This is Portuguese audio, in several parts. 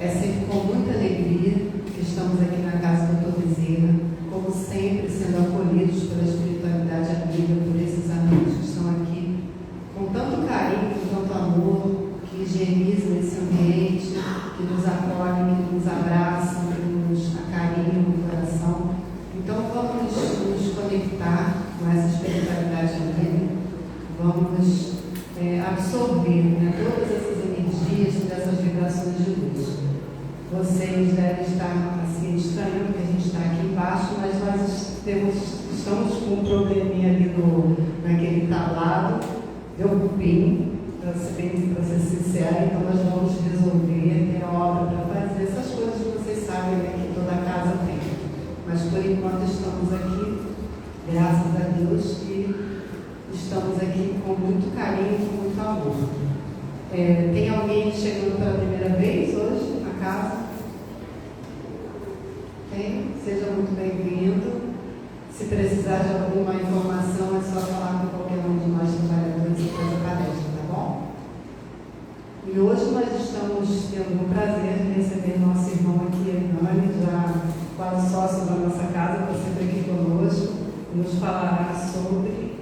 É sempre com muita alegria que estamos aqui na casa do Dr. Bezerra, como sempre, sendo acolhidos pela espiritualidade amiga, por esses amigos que estão aqui com tanto carinho, com tanto amor, que higienizam esse ambiente, que nos acolhem, que nos abraçam, que nos acarinham no coração. Então vamos nos conectar com essa espiritualidade amiga, vamos absorver, né, todas essas energias, dessas vibrações de luz. Vocês devem estar assim, estranhando que a gente está aqui embaixo, mas nós estamos com um probleminha ali naquele tablado, deu cupim, para ser sincera, então nós vamos resolver, ter obra para fazer essas coisas que vocês sabem, né, que toda casa tem. Mas por enquanto estamos aqui, graças a Deus, e estamos aqui com muito carinho, com muito amor. Tem alguém chegando pela primeira vez hoje na casa? Tem? Seja muito bem-vindo. Se precisar de alguma informação, é só falar com qualquer um de nós trabalhadores e depois aparece, tá bom? E hoje nós estamos tendo o prazer de receber nosso irmão aqui, Hernani, já quase sócio da nossa casa, está sempre aqui conosco, e nos falará sobre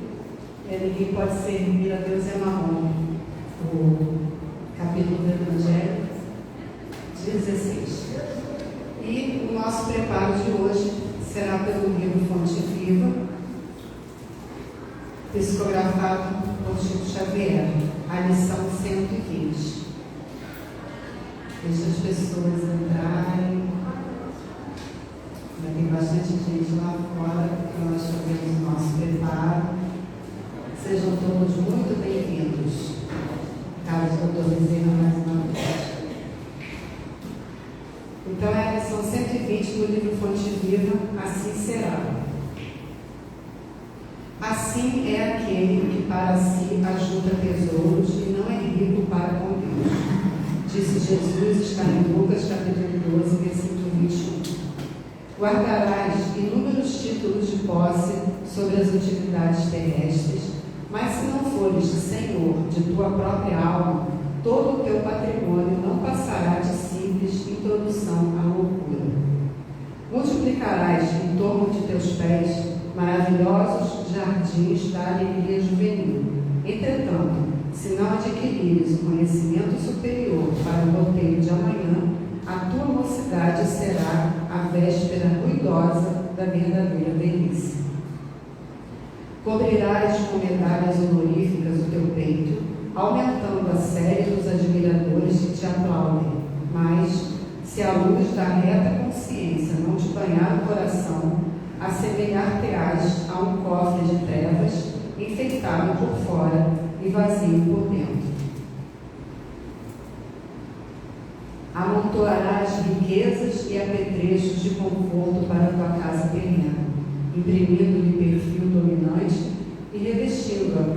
Ninguém Pode Servir a Deus e a Mamon, o capítulo do Evangelho 16. E o nosso preparo de hoje será pelo livro Fonte Viva, psicografado por Chico Xavier, a lição 120. Deixa as pessoas entrarem. Já tem bastante gente lá fora para nós fazermos o nosso preparo. Sejam todos muito bem-vindos. Carlos Dr. Bezerra, mais uma vez. Então é a lição 120 do livro Fonte Viva, Assim Será. Assim é aquele que para si ajunta tesouros e não é rico para com Deus. Disse Jesus, está em Lucas capítulo 12, versículo 21. Guardarás inúmeros títulos de posse sobre as utilidades terrestres, mas se não fores Senhor de tua própria alma, todo o teu patrimônio não passará de simples introdução à loucura. Multiplicarás em torno de teus pés maravilhosos jardins da alegria juvenil. Entretanto, se não adquirires o conhecimento superior para o roteiro de amanhã, a tua mocidade será a véspera ruidosa da verdadeira velhice. Cobrirás com medalhas honoríficas o teu peito, aumentando a série dos admiradores que te aplaudem. Mas, se a luz da reta consciência não te banhar o coração, assemelhar-te-ás a um cofre de trevas, enfeitado por fora e vazio por dentro. Amontoarás riquezas e apetrechos de conforto para a tua casa terrena, imprimindo-lhe perfil dominante e revestindo-a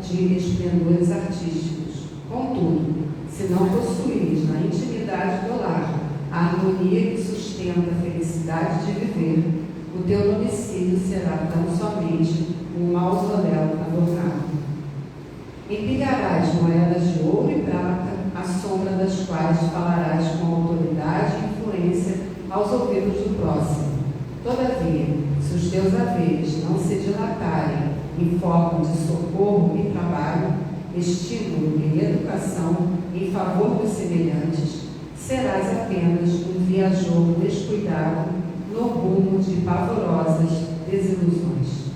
de esplendores artísticos. Contudo, se não possuís na intimidade do lar a harmonia que sustenta a felicidade de viver, o teu domicílio será tão somente um mausoléu adornado. Empilharás moedas de ouro e prata, à sombra das quais falarás com autoridade e influência aos ouvidos do próximo. Todavia, se os teus haveres não se dilatarem em forma de socorro e trabalho, estímulo e educação em favor dos semelhantes, serás apenas um viajor descuidado no rumo de pavorosas desilusões.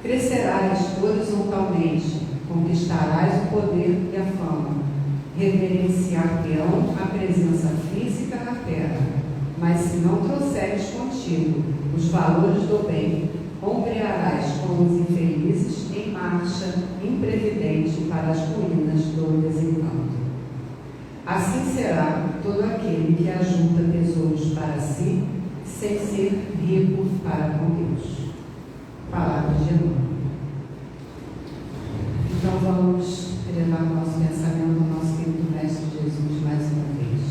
Crescerás horizontalmente, conquistarás o poder e a fama, reverenciar-te-ão a presença física na terra, mas se não trouxeres contigo os valores do bem, ombrearás com os infelizes em marcha imprevidente para as ruínas do desencanto. Assim será todo aquele que ajunta tesouros para si, sem ser rico para com Deus. Palavra de amor. Então vamos elevar nosso pensamento ao nosso querido Mestre Jesus mais uma vez.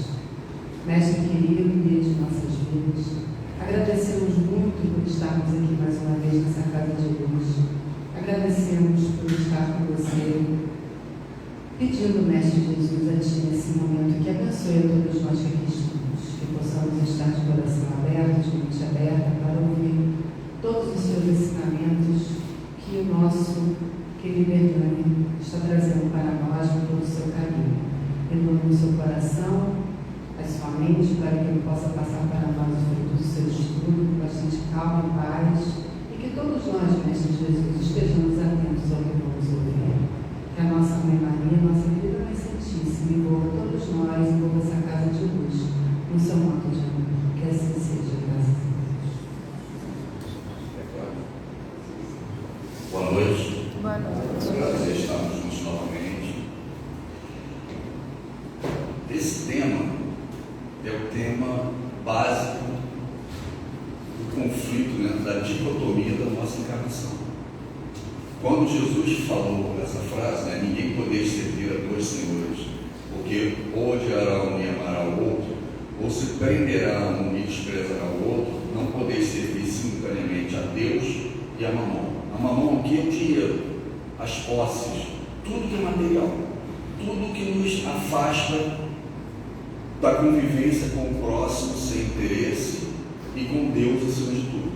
Mestre querido, guia de nossas vidas, agradecemos muito por estarmos aqui mais uma vez nessa casa de luz. Agradecemos por estar com você, pedindo, Mestre Jesus, a Ti nesse momento que abençoe a todos nós que aqui estamos, que possamos estar de coração aberto, de mente aberta, para ouvir todos os Seus ensinamentos que o nosso querido Hernani está trazendo para nós com todo o seu carinho. Ilumine o seu coração, a sua mente, para que ele possa passar para nós o fruto do seu estudo, com bastante calma e paz, e que todos nós, Mestre Jesus, estejamos atentos ao que vamos ouvir. Que a nossa Mãe Maria, nossa querida Mãe Santíssima, envolva todos nós, envolva essa casa de luz, no seu manto de amor. Que assim seja, graças a Deus. Boa noite. Boa noite. Prazer estarmos juntos novamente. Esse tema é o tema básico do conflito, né, da dicotomia da nossa encarnação. Quando Jesus falou essa frase, né, ninguém poderia servir a dois senhores, porque ou odiará um e amará o outro, ou se prenderá um e desprezará o outro, não podeis servir simultaneamente a Deus e a Mamon. A Mamon aqui é o dinheiro, as posses, tudo que é material, tudo que nos afasta da convivência com o próximo sem interesse e com Deus acima de tudo.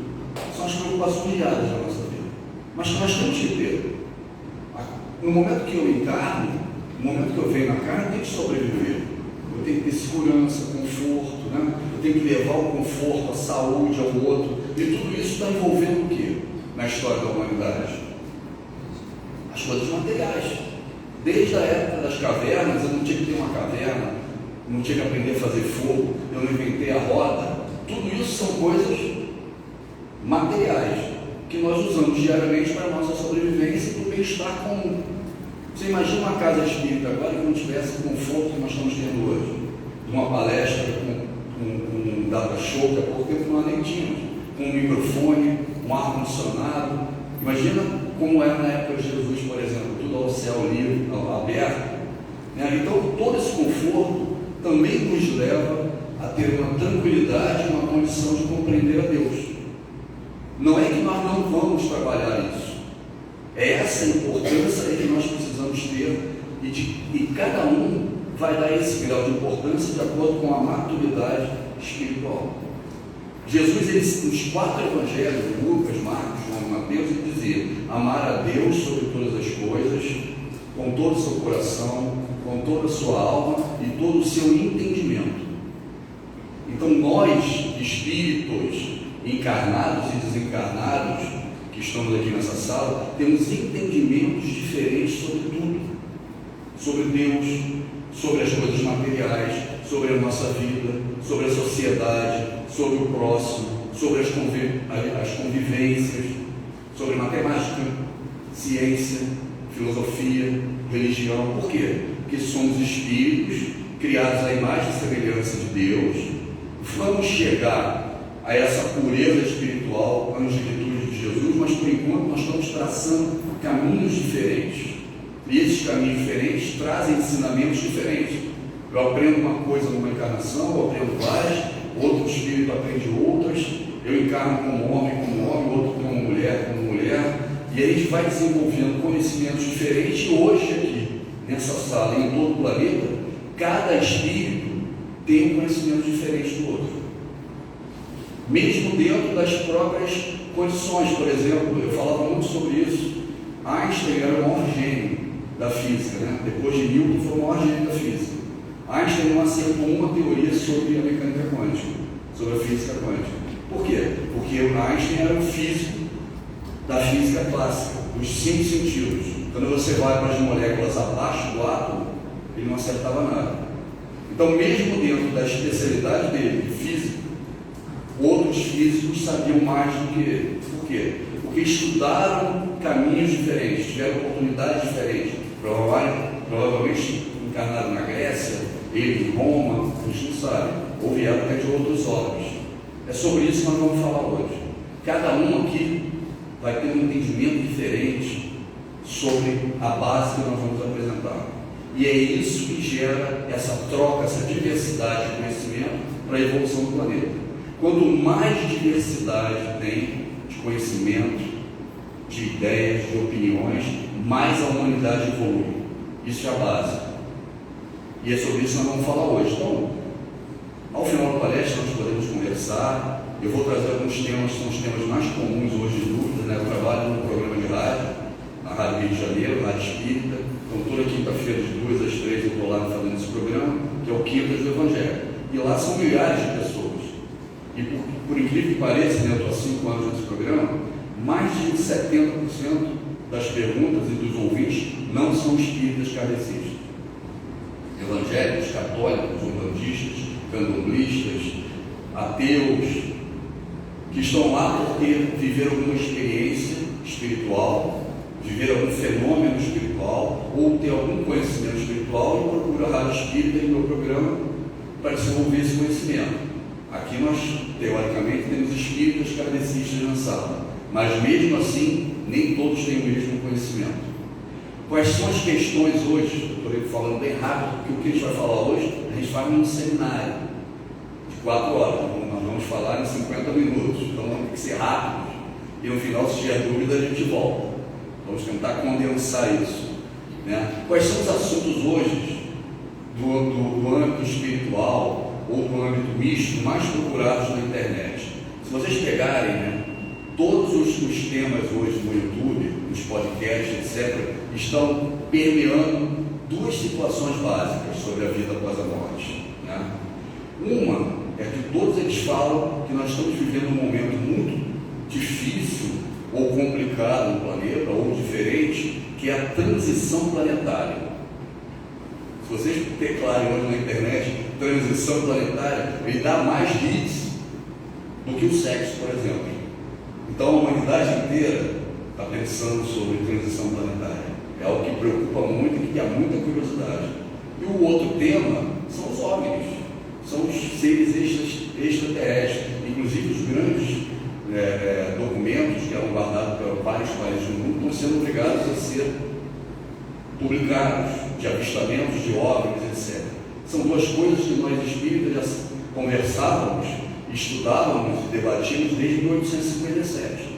São as preocupações diárias da nossa vida, mas que nós temos que ter. No momento que eu encarno, no momento que eu venho na carne, eu tenho que sobreviver, eu tenho que ter segurança, conforto, né? Eu tenho que levar o conforto, a saúde ao outro, e tudo isso está envolvendo o quê na história da humanidade? As coisas materiais. Desde a época das cavernas, eu não tinha que ter uma caverna, não tinha que aprender a fazer fogo, eu não inventei a roda. Tudo isso são coisas materiais que nós usamos diariamente para a nossa sobrevivência e para o bem-estar comum. Você imagina uma casa espírita agora que não tivesse o conforto que nós estamos tendo hoje, de uma palestra com um data show, que há pouco tempo nós nem tínhamos, com um microfone, um ar-condicionado. Imagina como era na época de Jesus, por exemplo, tudo ao céu livre, aberto, né? Então todo esse conforto também nos leva a ter uma tranquilidade, uma condição de compreender a Deus. Não é que nós não vamos trabalhar isso, é essa importância que nós precisamos ter, e cada um vai dar esse grau de importância de acordo com a maturidade espiritual. Jesus, ele, nos 4 evangelhos, Lucas, Marcos, João e Mateus, ele dizia: amar a Deus sobre todas as coisas, com todo o seu coração, com toda a sua alma e todo o seu entendimento. Então nós, espíritos encarnados e desencarnados, que estamos aqui nessa sala, temos entendimentos diferentes sobre tudo, sobre Deus, sobre as coisas materiais, sobre a nossa vida, sobre a sociedade, sobre o próximo, sobre as convivências, sobre matemática, ciência, filosofia, religião. Por quê? Porque somos espíritos criados à imagem e semelhança de Deus. Vamos chegar a essa pureza espiritual, angelitude de Jesus, mas por enquanto nós estamos traçando caminhos diferentes, e esses caminhos diferentes trazem ensinamentos diferentes. Eu aprendo uma coisa numa encarnação, eu aprendo várias, outro espírito aprende outras, eu encarno como homem, outro como mulher, e aí a gente vai desenvolvendo conhecimentos diferentes. E hoje aqui, nessa sala e em todo o planeta, cada espírito tem um conhecimento diferente do outro, mesmo dentro das próprias condições. Por exemplo, eu falava muito sobre isso, Einstein era o maior gênio da física, né? Depois de Newton foi o maior gênio da física. Einstein não acertou uma teoria sobre a mecânica quântica, sobre a física quântica. Por quê? Porque Einstein era o físico da física clássica, dos 5 sentidos. Quando você vai para as moléculas abaixo do átomo, ele não acertava nada. Então, mesmo dentro da especialidade dele, de física, outros físicos sabiam mais do que ele. Por quê? Porque estudaram caminhos diferentes, tiveram oportunidades diferentes. Provavelmente encarnaram na Grécia, ele em Roma, a gente não sabe, ou vieram até de outros orbes. É sobre isso que nós vamos falar hoje. Cada um aqui vai ter um entendimento diferente sobre a base que nós vamos apresentar. E é isso que gera essa troca, essa diversidade de conhecimento para a evolução do planeta. Quanto mais diversidade tem de conhecimento, de ideias, de opiniões, mais a humanidade evolui. Isso é a base. E é sobre isso que nós vamos falar hoje. Então, ao final da palestra, nós podemos conversar. Eu vou trazer alguns temas, que são os temas mais comuns hoje de dúvida, né? Eu trabalho no programa de rádio, na Rádio Rio de Janeiro, Rádio Espírita. Então, toda quinta-feira, de 2 às 3, eu estou lá fazendo esse programa, que é o Quintas do Evangelho. E lá são milhares de pessoas. E por incrível que pareça, né, eu estou há 5 anos nesse programa, mais de 70% das perguntas e dos ouvintes não são espíritas kardecistas. Evangélicos, católicos, umbandistas, candomblistas, ateus, que estão lá porque viveram alguma experiência espiritual, viveram algum fenômeno espiritual, ou ter algum conhecimento espiritual e procura a Rádio Espírita e meu programa para desenvolver esse conhecimento. Aqui nós, teoricamente, temos espíritas kardecistas na sala, mas mesmo assim, nem todos têm o mesmo conhecimento. Quais são as questões hoje? Eu estou falando bem rápido, porque o que a gente vai falar hoje, a gente vai num seminário de 4 horas, nós vamos falar em 50 minutos, então vamos ter que ser rápidos, e no final, se tiver dúvida, a gente volta. Vamos tentar condensar isso, né? Quais são os assuntos hoje do âmbito espiritual ou do âmbito místico mais procurados na internet? Se vocês pegarem, né, todos os temas hoje no YouTube, nos podcasts, etc., estão permeando 2 situações básicas sobre a vida após a morte, né? Uma é que todos eles falam que nós estamos vivendo um momento muito difícil ou complicado no planeta, ou diferente, que é a transição planetária. Se vocês teclarem hoje na internet transição planetária, ele dá mais hits do que o sexo, por exemplo. Então a humanidade inteira está pensando sobre transição planetária. É algo que preocupa muito e que há muita curiosidade. E o outro tema são os OVNIs, são os seres extraterrestres, inclusive os grandes documentos que eram guardados por vários países do mundo estão sendo obrigados a ser publicados, de avistamentos de OVNIs, etc. São 2 coisas que nós espíritas já conversávamos, estudávamos e debatíamos desde 1857.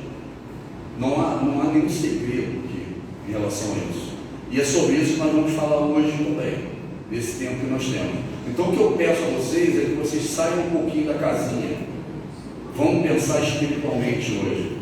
Não há nenhum segredo aqui em relação a isso. E é sobre isso que nós vamos falar hoje também, nesse tempo que nós temos. Então o que eu peço a vocês é que vocês saiam um pouquinho da casinha. Vamos pensar espiritualmente hoje.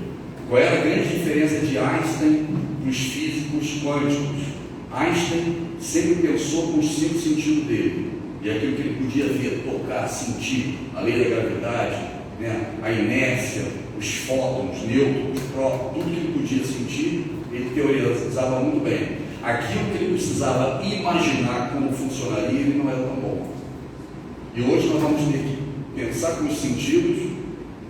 Qual era a grande diferença de Einstein para os físicos quânticos? Einstein sempre pensou com os 5 sentidos dele, e aquilo que ele podia ver, tocar, sentir, a lei da gravidade, né? A inércia, os fótons, nêutrons, prótons, tudo que ele podia sentir, ele teorizava muito bem. Aquilo que ele precisava imaginar como funcionaria, ele não era tão bom. E hoje nós vamos ter que pensar com os sentidos,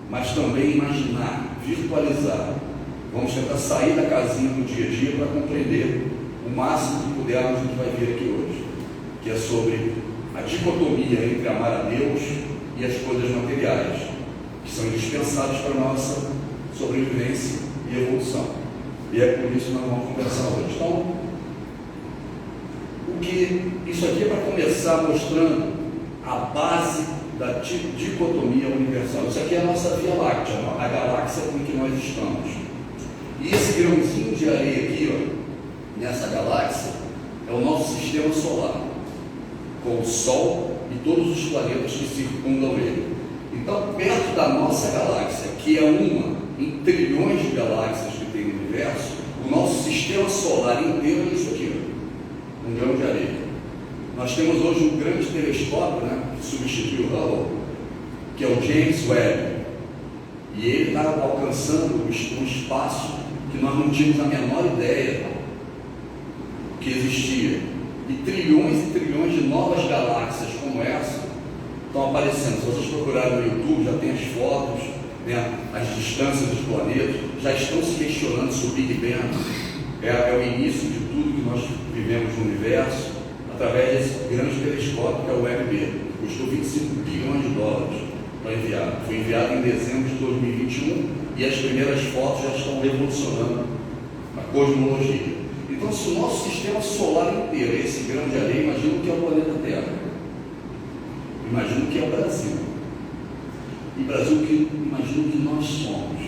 mas também imaginar, virtualizar. Vamos tentar sair da casinha do dia a dia para compreender o máximo que pudermos do que vai vir aqui hoje, que é sobre a dicotomia entre amar a Deus e as coisas materiais, que são indispensáveis para a nossa sobrevivência e evolução. E é por isso que nós vamos conversar hoje. Então, isso aqui é para começar mostrando a base da dicotomia universal. Isso aqui é a nossa Via Láctea, a galáxia com que nós estamos. E esse grãozinho de areia aqui, ó, nessa galáxia, é o nosso sistema solar, com o Sol e todos os planetas que circundam ele. Então, perto da nossa galáxia, que é uma em trilhões de galáxias que tem no universo, o nosso sistema solar inteiro é isso aqui, ó, um grão de areia. Nós temos hoje um grande telescópio, né, que substitui o Hubble, que é o James Webb, e ele está alcançando um espaço que nós não tínhamos a menor ideia que existia. E trilhões de novas galáxias como essa estão aparecendo. Se vocês procurarem no YouTube, já tem as fotos, né, as distâncias dos planetas, já estão se questionando se o Big Bang é o início de tudo que nós vivemos no universo, através desse grande telescópio que é o Webb, que custou 25 bilhões de dólares para enviar. Foi enviado em dezembro de 2021 e as primeiras fotos já estão revolucionando a cosmologia. Então, se o nosso sistema solar inteiro é esse grão de areia, imagina o que é o planeta Terra. Imagina o que é o Brasil. E Brasil, imagina o que nós somos.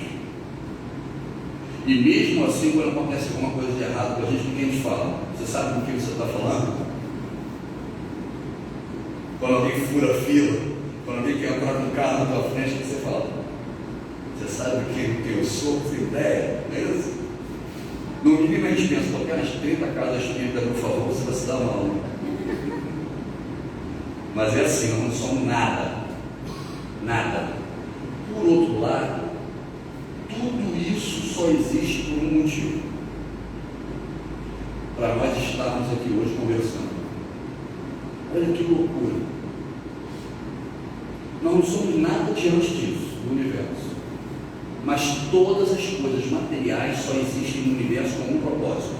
E mesmo assim, quando acontece alguma coisa de errado com a gente, ninguém te fala. Você sabe do que você está falando? Quando alguém fura a fila, quando alguém quer entrar no carro na tua frente, o que você fala? Você sabe quem eu sou? Você tem ideia? Não é isso? No mínimo a gente pensa, qualquer umas 30 casas pintas, por favor, você vai se dar mal. Mas é assim, nós não somos nada. Nada. Por outro lado, tudo isso só existe por um motivo. Para nós estarmos aqui hoje conversando. Olha que loucura. Nós não somos nada diante disso, no universo. Mas todas as coisas materiais só existem no universo com um propósito.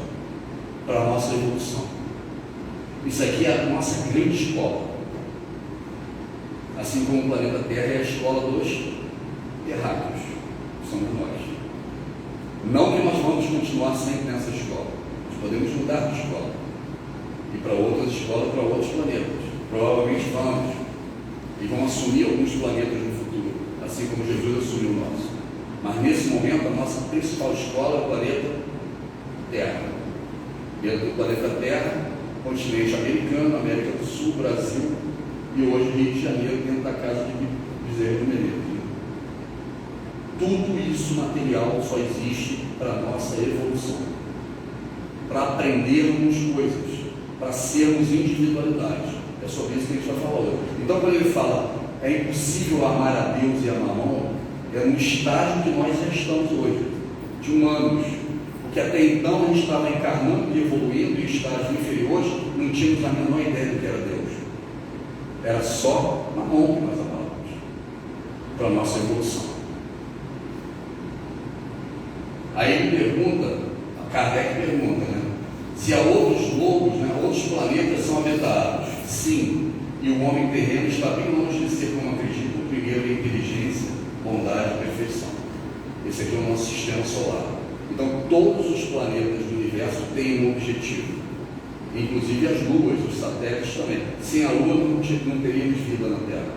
Para a nossa evolução. Isso aqui é a nossa grande escola. Assim como o planeta Terra é a escola dos terráqueos. Somos nós. Não que nós vamos continuar sempre nessa escola. Nós podemos mudar de escola. Ir para outras escolas, para outros planetas. Provavelmente vamos. E vão assumir alguns planetas no futuro. Assim como Jesus assumiu o nosso. Mas nesse momento, a nossa principal escola é o planeta Terra. Dentro do planeta Terra, continente americano, América do Sul, Brasil e hoje Rio de Janeiro, dentro da casa de Bezerra de Menezes. Tudo isso material só existe para a nossa evolução, para aprendermos coisas, para sermos individualidade. É sobre isso que a gente vai falar hoje. Então, quando ele fala, é impossível amar a Deus e amar Mamon, é no estágio que nós já estamos hoje, de humanos, porque até então a gente estava encarnando e evoluindo em estágios inferiores, não tínhamos a menor ideia do que era Deus. Era só Mamon que nós amávamos, para a nossa evolução. Aí ele pergunta, a Kardec pergunta, se há outros globos, outros planetas são habitados. Sim, e o homem terreno está bem longe de ser, como acredito, o primeiro em inteligência, bondade e perfeição. Esse aqui é o nosso sistema solar. Então, todos os planetas do universo têm um objetivo, inclusive as luas, os satélites também. Sem a lua não teríamos vida na Terra.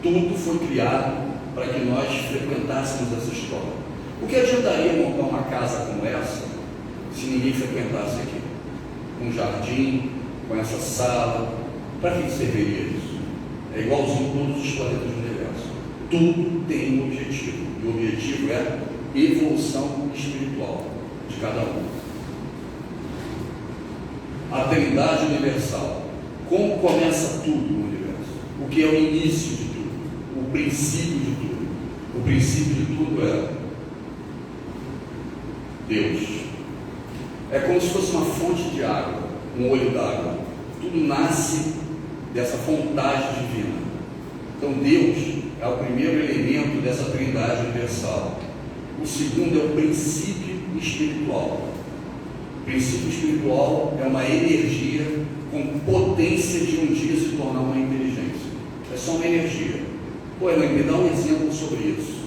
Tudo foi criado para que nós frequentássemos essa escola. O que adiantaria montar uma casa como essa se ninguém frequentasse aqui? Um jardim, com essa sala, para que serviria isso? É igualzinho a todos os planetas do universo. Tudo tem um objetivo, e o objetivo é evolução espiritual de cada um. A Trindade Universal. Como começa tudo no universo? O que é o início de tudo? O princípio de tudo? O princípio de tudo é Deus. É como se fosse uma fonte de água, um olho d'água. Tudo nasce dessa vontade divina. Então Deus é o primeiro elemento dessa Trindade Universal. O segundo é o princípio espiritual. O princípio espiritual é uma energia com potência de um dia se tornar uma inteligência. É só uma energia. Pô, Elaine, me dá um exemplo sobre isso.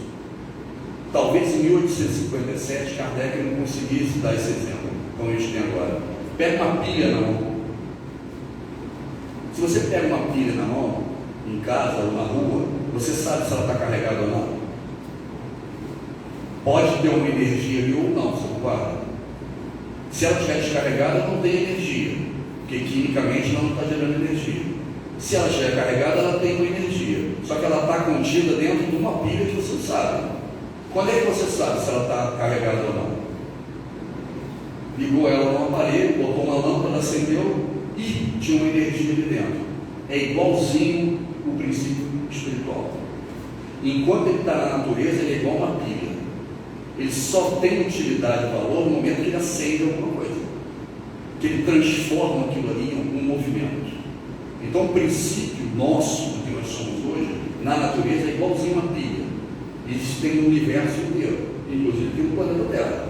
Talvez em 1857 Kardec não conseguisse dar esse exemplo, como a gente tem agora. Pega uma pilha na mão. Se você pega uma pilha na mão, em casa ou na rua, você sabe se ela está carregada ou não. Pode ter uma energia ali ou não, você concorda? Se ela estiver descarregada, não tem energia, porque quimicamente ela não está gerando energia. Se ela estiver carregada, ela tem uma energia, só que ela está contida dentro de uma pilha que você sabe. Quando é que você sabe se ela está carregada ou não? Ligou ela no aparelho, botou uma lâmpada, acendeu e tinha uma energia ali dentro. É igualzinho o princípio espiritual. Enquanto ele está na natureza, ele é igual uma pilha. Ele só tem utilidade e valor no momento que ele acende alguma coisa, que ele transforma aquilo ali em algum movimento. Então o princípio nosso, do que nós somos hoje, na natureza é igualzinho uma pilha. Isso tem no universo inteiro, inclusive aqui no planeta Terra.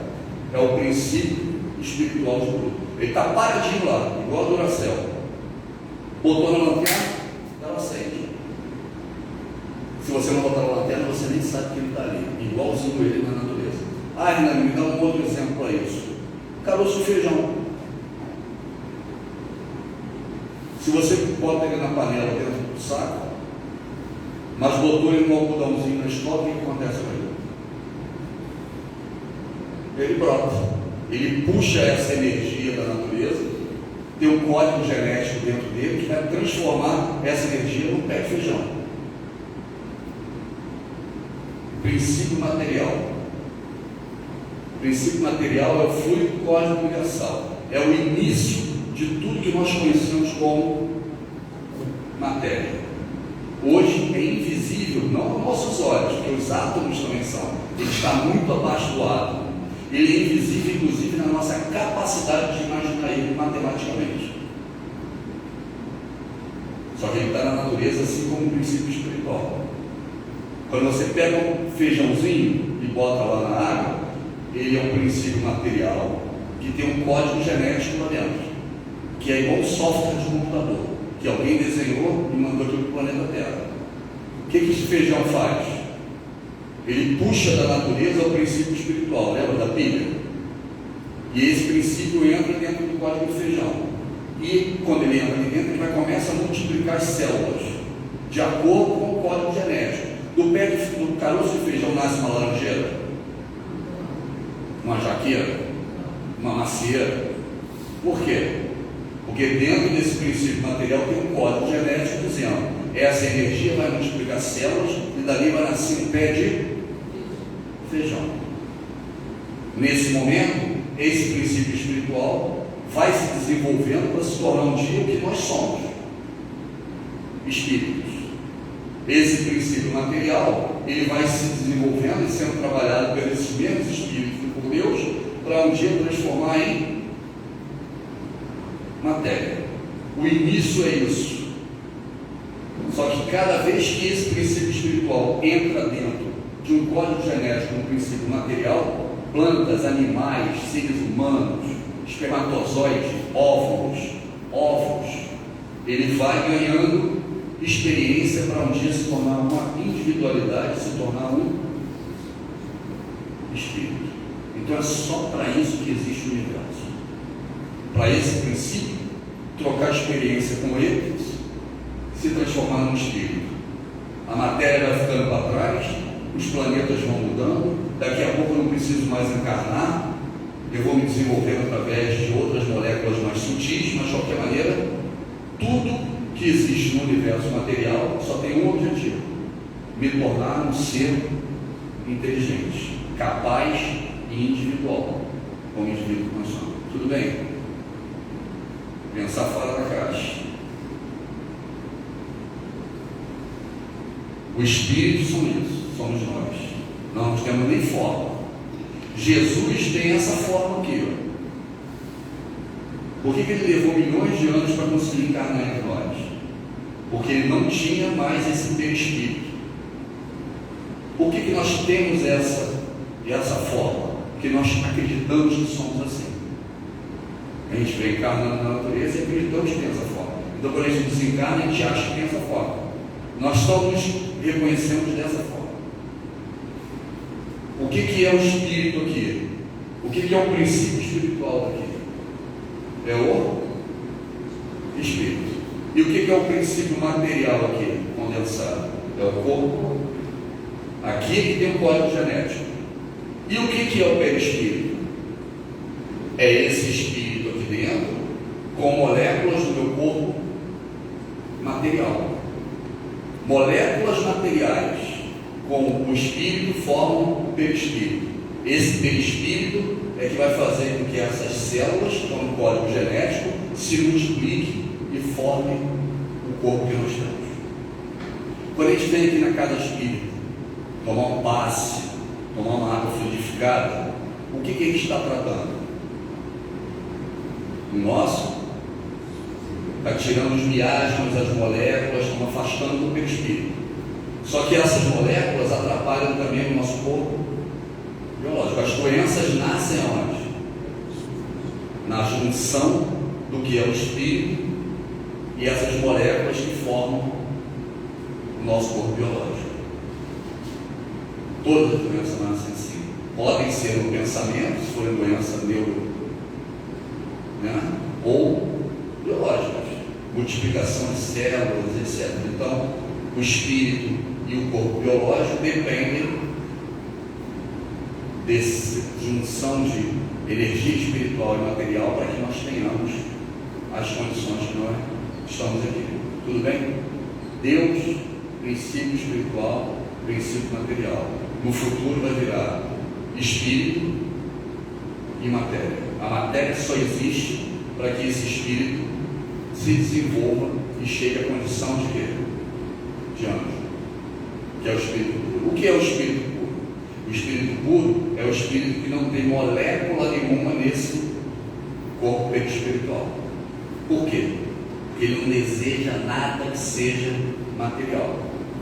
É o princípio espiritual de tudo. Ele está paradinho lá, igual a Duracell. Botou na lanterna, ela acende. Se você não botar na lanterna, você nem sabe que ele está ali, igualzinho ele na natureza. Ah, Renan, me dá um outro exemplo para isso. Caroço de feijão. Se você bota ele na panela dentro do saco, mas botou ele no algodãozinho na escola, o que acontece com ele? ele brota. Ele puxa essa energia da natureza, tem um código genético dentro dele que vai transformar essa energia num pé de feijão. Princípio material. O princípio material é o fluido cósmico universal. É o início de tudo que nós conhecemos como matéria. Hoje é invisível, não aos nossos olhos, porque os átomos também são. Ele está muito abaixo do átomo. Ele é invisível, inclusive, na nossa capacidade de imaginar ele matematicamente. Só que ele está na natureza, assim como um princípio espiritual. Quando você pega um feijãozinho e bota lá na água, ele é um princípio material que tem um código genético lá dentro, que é igual um software de computador, que alguém desenhou e mandou aqui para o planeta Terra. O que esse feijão faz? Ele puxa da natureza o princípio espiritual, lembra da pilha? E esse princípio entra dentro do código do feijão. E quando ele entra ali dentro, ele vai começar a multiplicar as células, de acordo com o código genético. Do caroço de feijão nasce uma laranjeira, uma jaqueira, uma macieira. Por quê? Porque dentro desse princípio material tem um código genético dizendo: essa energia vai multiplicar células e dali vai nascer um pé de feijão. Nesse momento, esse princípio espiritual vai se desenvolvendo para se tornar um dia o que nós somos: espíritos. Esse princípio material, ele vai se desenvolvendo e sendo trabalhado pelos mesmos espíritos e por Deus, para um dia transformar em matéria. O início é isso. Só que cada vez que esse princípio espiritual entra dentro de um código genético, um princípio material, plantas, animais, seres humanos, espermatozoides, óvulos, ele vai ganhando experiência para um dia se tornar uma individualidade, se tornar um espírito. Então é só para isso que existe o universo. Para esse princípio, trocar experiência com ele, se transformar num espírito. A matéria vai ficando para trás, os planetas vão mudando, daqui a pouco eu não preciso mais encarnar, eu vou me desenvolvendo através de outras moléculas mais sutis, mas de qualquer maneira, tudo que existe no universo material só tem um objetivo: me tornar um ser inteligente, capaz e individual, como indivíduo que nós somos. Tudo bem? Pensar fora da caixa. O espírito somos nós. Não temos nem forma. Jesus tem essa forma aqui, ó. Por que ele levou milhões de anos para conseguir encarnar entre nós? Porque ele não tinha mais esse perispírito. Por que nós temos essa forma? Porque nós acreditamos que somos assim. A gente vem encarnando na natureza e acreditamos que tem essa forma. Então, quando a gente desencarna, a gente acha que tem essa forma. Nós só nos reconhecemos dessa forma. O que é o espírito aqui? O que é o princípio espiritual aqui? É o espírito. E o que é o princípio material aqui, condensado? É o corpo. Aqui que tem um código genético. E o que é o perispírito? É esse espírito aqui dentro, com moléculas do meu corpo material. Moléculas materiais com o espírito formam o perispírito. Esse perispírito é que vai fazer com que essas células, que estão no código genético, se multipliquem e formem o corpo que nós temos. Quando a gente vem aqui na casa espírita, tomar um passe, tomar uma água fluidificada, o que a gente está tratando? O nosso está tirando os miasmas, as moléculas, estão afastando do perispírito. Só que essas moléculas atrapalham também o nosso corpo biológico. As doenças nascem onde? Na junção do que é o espírito e essas moléculas que formam o nosso corpo biológico. Todas as doenças nascem assim. Podem ser no pensamento, se forem doença ou biológicas, multiplicação de células, etc. Então, o espírito e o corpo biológico dependem dessa junção de energia espiritual e material para que nós tenhamos as condições que nós estamos aqui. Tudo bem? Deus, princípio espiritual, princípio material. No futuro vai virar espírito e matéria. A matéria só existe para que esse espírito se desenvolva e chegue à condição de quê? De anjo, que é o espírito puro. O que é o espírito puro? O espírito puro é o espírito que não tem molécula nenhuma nesse corpo espiritual. Por quê? Porque ele não deseja nada que seja material.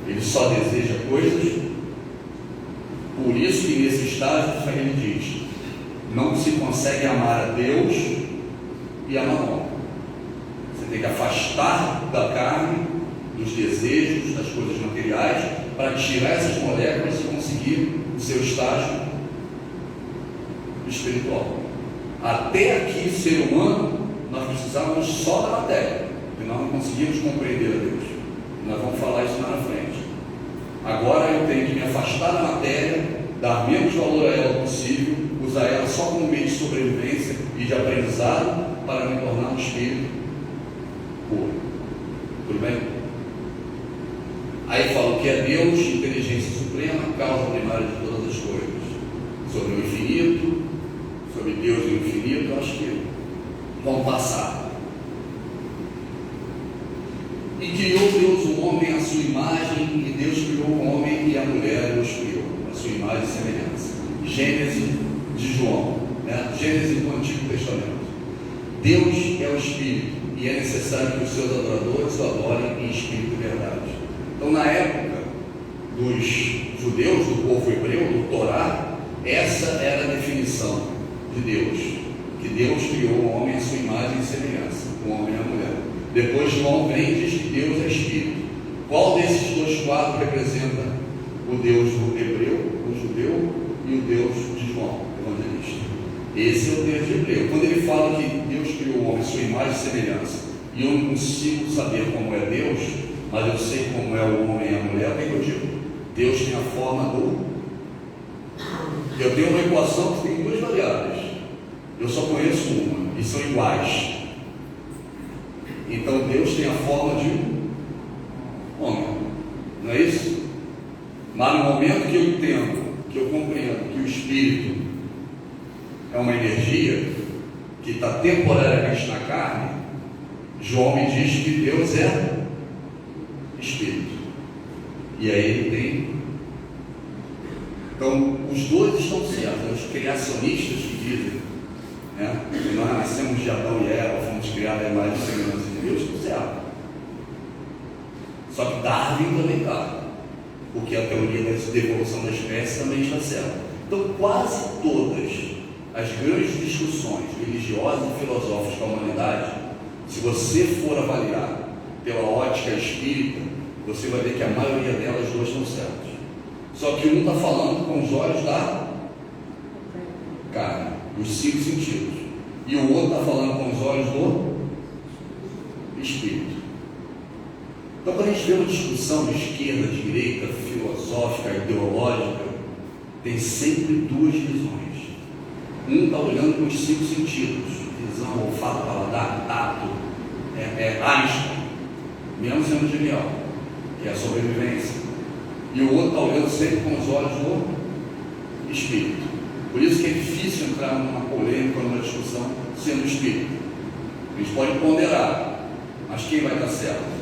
Ele só deseja coisas. Por isso que nesse estágio ele diz: não se consegue amar a Deus e a mamon. Você tem que afastar da carne, dos desejos, das coisas materiais, para tirar essas moléculas e conseguir o seu estágio espiritual. Até aqui, ser humano, nós precisávamos só da matéria, porque nós não conseguimos compreender a Deus. Nós vamos falar isso lá na frente. Agora eu tenho que me afastar da matéria, dar menos valor a ela possível, usar ela só como meio de sobrevivência e de aprendizado para me tornar um espírito puro. Tudo bem? Aí fala que é Deus, inteligência suprema, causa primária de todas as coisas. Sobre o infinito, sobre Deus e o infinito, eu acho que vão passar. E criou Deus o homem à sua imagem, e Deus criou o homem e a mulher, Deus criou a sua imagem e semelhança. Gênesis de João, né? Gênesis do Antigo Testamento. Deus é o Espírito, e é necessário que os seus adoradores o adorem em espírito e verdade. Então, na época dos judeus, do povo hebreu, do Torá, essa era a definição de Deus, que Deus criou o homem à sua imagem e semelhança, o homem e a mulher. Depois João vem e diz que Deus é Espírito. Qual desses dois quadros representa o Deus do hebreu, o judeu, e o Deus de João, evangelista? Esse é o Deus de hebreu. Quando ele fala que Deus criou o homem à sua imagem e semelhança, e eu não consigo saber como é Deus, mas eu sei como é o homem e a mulher, o que eu digo? Deus tem a forma do... Eu tenho uma equação que tem duas variáveis. Eu só conheço uma, e são iguais. Então Deus tem a forma de um homem, não é isso? Mas no momento que eu entendo, que eu compreendo que o Espírito é uma energia que está temporariamente na carne, João me diz que Deus é Espírito. E aí ele tem. Então, os dois estão certos. Os criacionistas que dizem, né, que nós nascemos de Adão e Eva, fomos criados à imagem e semelhança de Deus, estão certos. Só que Darwin também está, porque a teoria da evolução da espécie também está certa. Então, quase todas as grandes discussões religiosas e filosóficas da humanidade, se você for avaliar pela ótica espírita, você vai ver que a maioria delas duas estão certas. Só que um está falando com os olhos da carne, dos 5 sentidos, e o outro está falando com os olhos do espírito. Então, quando a gente vê uma discussão de esquerda, de direita, filosófica, ideológica, tem sempre duas visões. Um está olhando com os 5 sentidos, visão, olfato, paladar, tato, Einstein, mesmo sendo genial, que é a sobrevivência. E o outro está olhando sempre com os olhos do espírito. Por isso que é difícil entrar numa polêmica, numa discussão, sendo espírito. A gente pode ponderar, mas quem vai estar certo?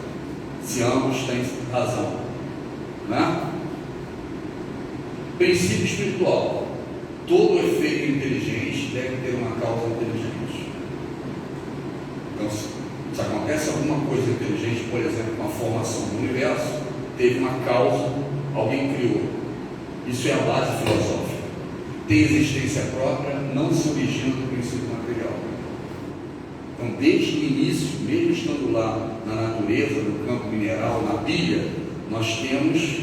Se ambos têm razão, né? Princípio espiritual: todo efeito inteligente deve ter uma causa inteligente. Então, se acontece alguma coisa inteligente, por exemplo, uma formação do universo, teve uma causa, alguém criou. Isso é a base filosófica. Tem existência própria, não se origina do princípio material. Então, desde o início, mesmo estando lá na natureza, no campo mineral, na pilha, nós temos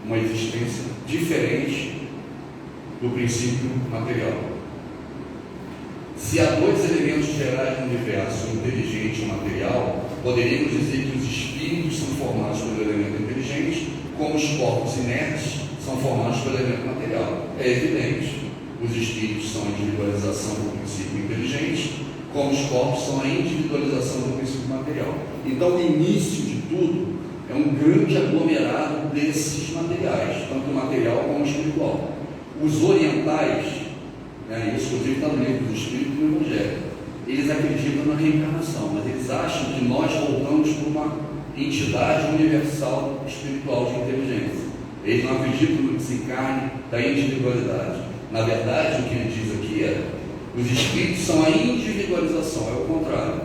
uma existência diferente do princípio material. Se há dois elementos gerais no universo, o inteligente e o material, poderíamos dizer que os espíritos são formados pelo elemento inteligente, como os corpos inertes são formados pelo elemento material. É evidente. os espíritos são a individualização do princípio inteligente, como os corpos são a individualização do princípio material. Então, o início de tudo é um grande aglomerado desses materiais, tanto material como espiritual. Os orientais, isso inclusive está no livro do Espírito e no Evangelho, eles acreditam na reencarnação, mas eles acham que nós voltamos para uma entidade universal espiritual de inteligência. Eles não acreditam no desencarne da individualidade. Na verdade, o que ele diz aqui é: os espíritos são a individualização, é o contrário.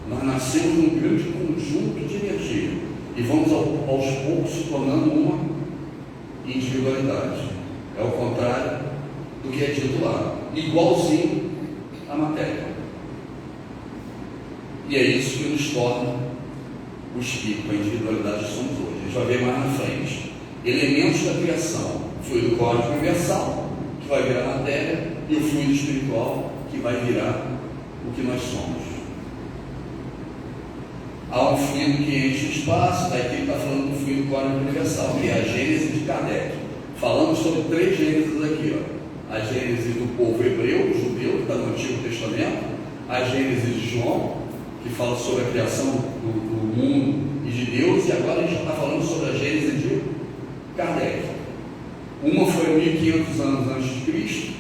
Nós nascemos num grande conjunto de energia e vamos aos poucos se tornando uma individualidade. É o contrário do que é dito lá, igualzinho à matéria. E é isso que nos torna o espírito, a individualidade que somos hoje. A gente vai ver mais na frente elementos da criação: o fluido cósmico universal, que vai virar matéria, e o fluido espiritual, que vai virar o que nós somos. Há um fluido que enche o espaço, daí ele está falando do fluido cósmico universal, que é a Gênese de Kardec. Falamos sobre 3 Gênesis aqui, a Gênese do povo hebreu, judeu, que está no Antigo Testamento, a Gênese de João, que fala sobre a criação do mundo e de Deus, e agora a gente está falando sobre a Gênese de Kardec. Uma foi 1500 anos antes de Cristo,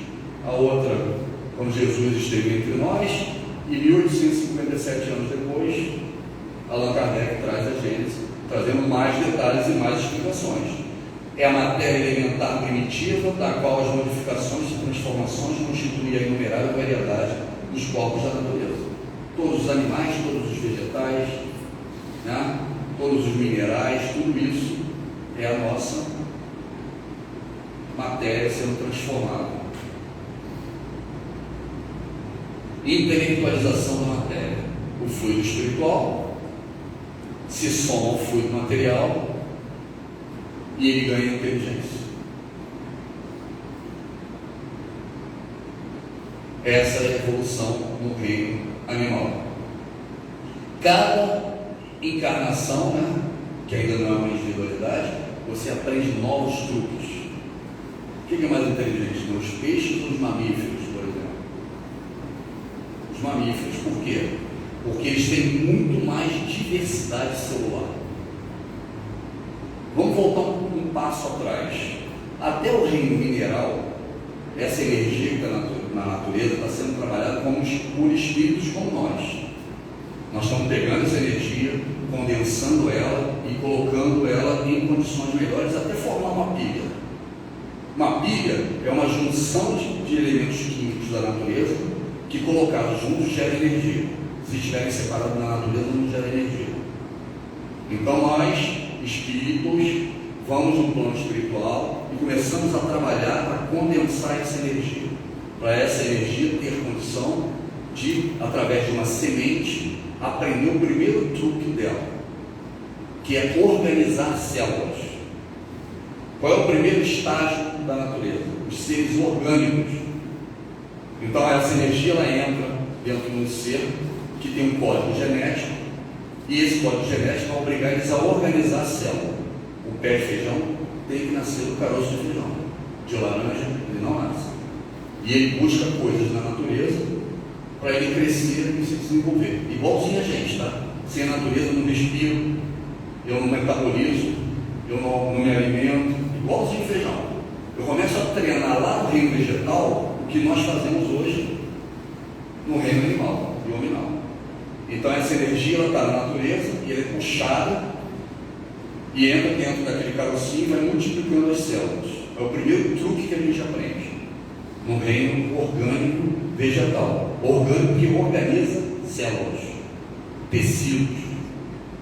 a outra quando Jesus esteve entre nós, e 1857 anos depois, Allan Kardec traz a Gênese, trazendo mais detalhes e mais explicações. É a matéria elementar primitiva, da qual as modificações e transformações constituem a inumerável variedade dos corpos da natureza. Todos os animais, todos os vegetais, todos os minerais, tudo isso é a nossa matéria sendo transformada. Intelectualização da matéria. O fluido espiritual se soma ao fluido material e ele ganha inteligência. Essa é a evolução no reino animal. Cada encarnação, que ainda não é uma individualidade, você aprende novos truques. O que é mais inteligente? Os peixes ou os mamíferos, por exemplo? Os mamíferos. Por quê? Porque eles têm muito mais diversidade celular. Vamos voltar um passo atrás. Até o reino mineral, essa energia que está na natureza está sendo trabalhada por espíritos como nós. Nós estamos pegando essa energia, condensando ela e colocando ela em condições melhores até formar uma pilha. Uma pilha é uma junção de elementos químicos da natureza que, colocados juntos, geram energia. Se estiverem separados na natureza, não gera energia. Então nós, espíritos, vamos no plano espiritual e começamos a trabalhar para condensar essa energia, para essa energia ter condição de, através de uma semente, aprender o primeiro truque dela, que é organizar células. Qual é o primeiro estágio da natureza? Os seres orgânicos. Então essa energia ela entra dentro de um ser que tem um código genético, e esse código genético vai obrigar eles a organizar a célula. O pé de feijão tem que nascer do caroço de feijão. De laranja ele não nasce. E ele busca coisas na natureza para ele crescer e se desenvolver. Igualzinho a gente, tá? Sem a natureza eu não respiro, eu não metabolizo, eu não me alimento. Igualzinho feijão. Eu começo a treinar lá no reino vegetal o que nós fazemos hoje no reino animal e hominal. Então essa energia está na natureza e ela é puxada e entra dentro daquele carocinho e vai multiplicando as células. É o primeiro truque que a gente aprende no reino orgânico vegetal. Orgânico que organiza células, tecidos.